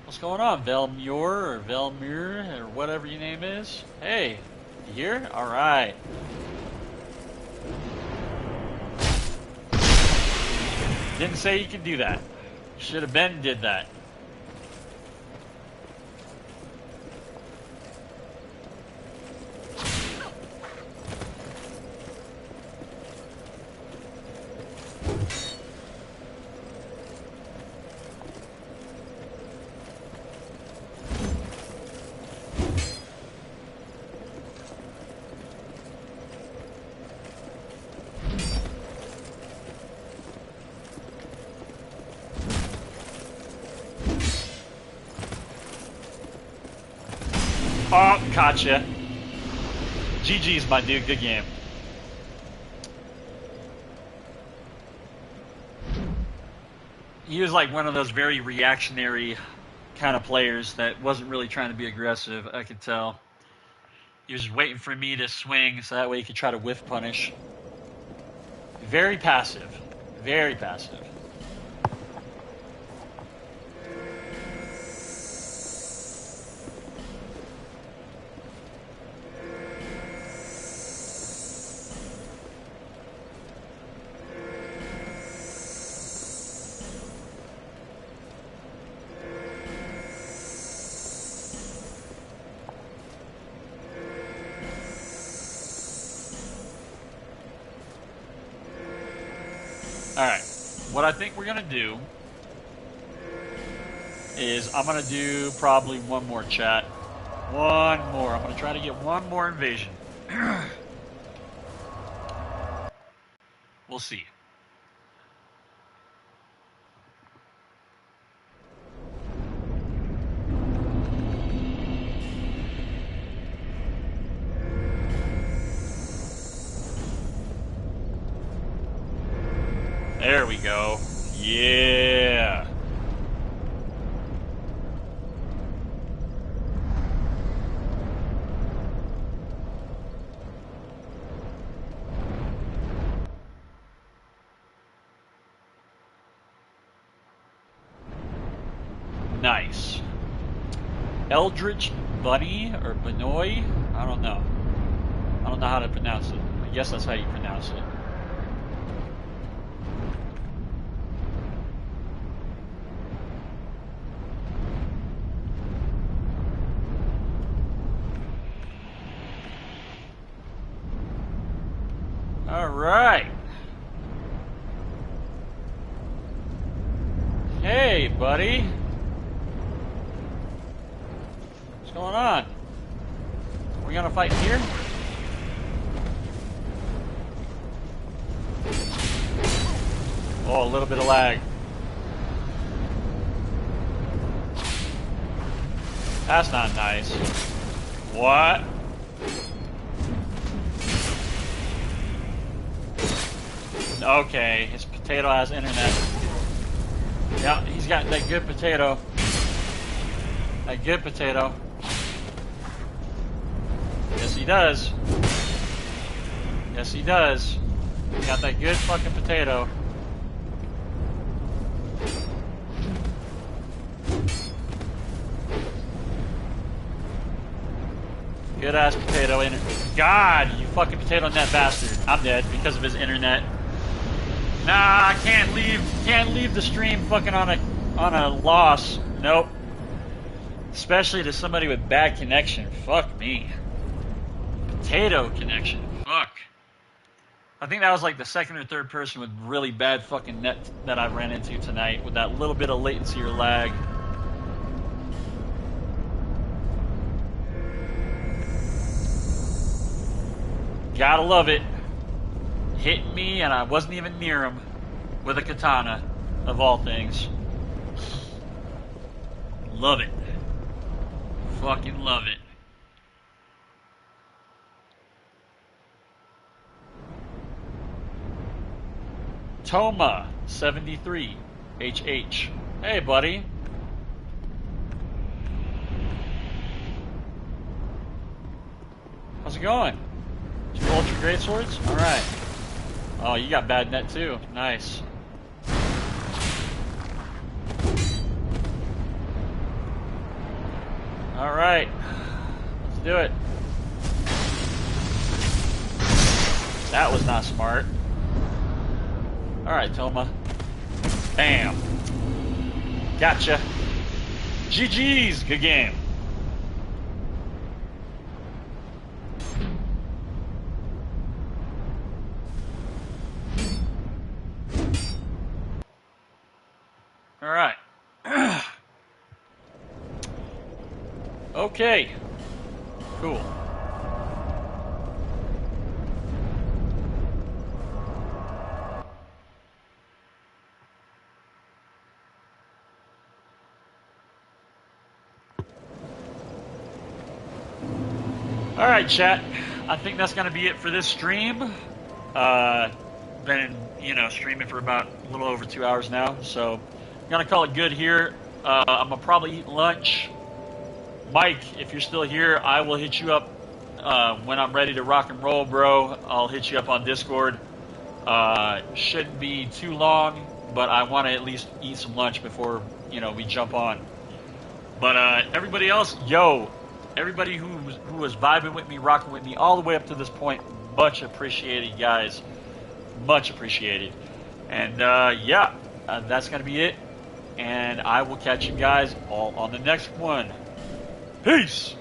What's going on, Velmure or Velmure or whatever your name is? Hey, you here? All right. Didn't say you could do that. Should have been did that. Oh, gotcha. GG's, my dude. Good game. He was like one of those very reactionary kind of players that wasn't really trying to be aggressive, I could tell. He was waiting for me to swing so that way he could try to whiff punish. Very passive. Very passive. Alright, what I think we're going to do is I'm going to do probably one more chat. One more. I'm going to try to get one more invasion. We'll see. There we go. Yeah. Nice. Eldritch Bunny or Benoy? I don't know. I don't know how to pronounce it. I guess that's how you pronounce it. All right. Hey, buddy. What's going on? We gonna fight here? Oh, a little bit of lag. That's not nice. What? Okay, his potato has internet. Yeah, he's got that good potato. That good potato. Yes, he does. Yes, he does. He got that good fucking potato. Good ass potato. God, you fucking potato net bastard. I'm dead because of his internet. Nah, I can't leave the stream fucking on a loss. Nope. Especially to somebody with bad connection. Fuck me. Potato connection. Fuck. I think that was like the second or third person with really bad fucking net that I ran into tonight with that little bit of latency or lag. Gotta love it. Hit me and I wasn't even near him with a katana, of all things. Love it. Fucking love it. Toma 73 HH. Hey, buddy. How's it going? Two ultra great swords? All right. Oh, you got bad net too. Nice. All right. Let's do it. That was not smart. All right, Toma. Bam. Gotcha. GG's. Good game. All right. Okay. Cool. All right, chat. I think that's going to be it for this stream. Been, streaming for about a little over 2 hours now, so I'm going to call it good here. I'm going to probably eat lunch. Mike, if you're still here, I will hit you up when I'm ready to rock and roll, bro. I'll hit you up on Discord. Shouldn't be too long, but I want to at least eat some lunch before, we jump on. But everybody else, everybody who was vibing with me, rocking with me all the way up to this point, much appreciated, guys. Much appreciated. And that's going to be it. And I will catch you guys all on the next one. Peace!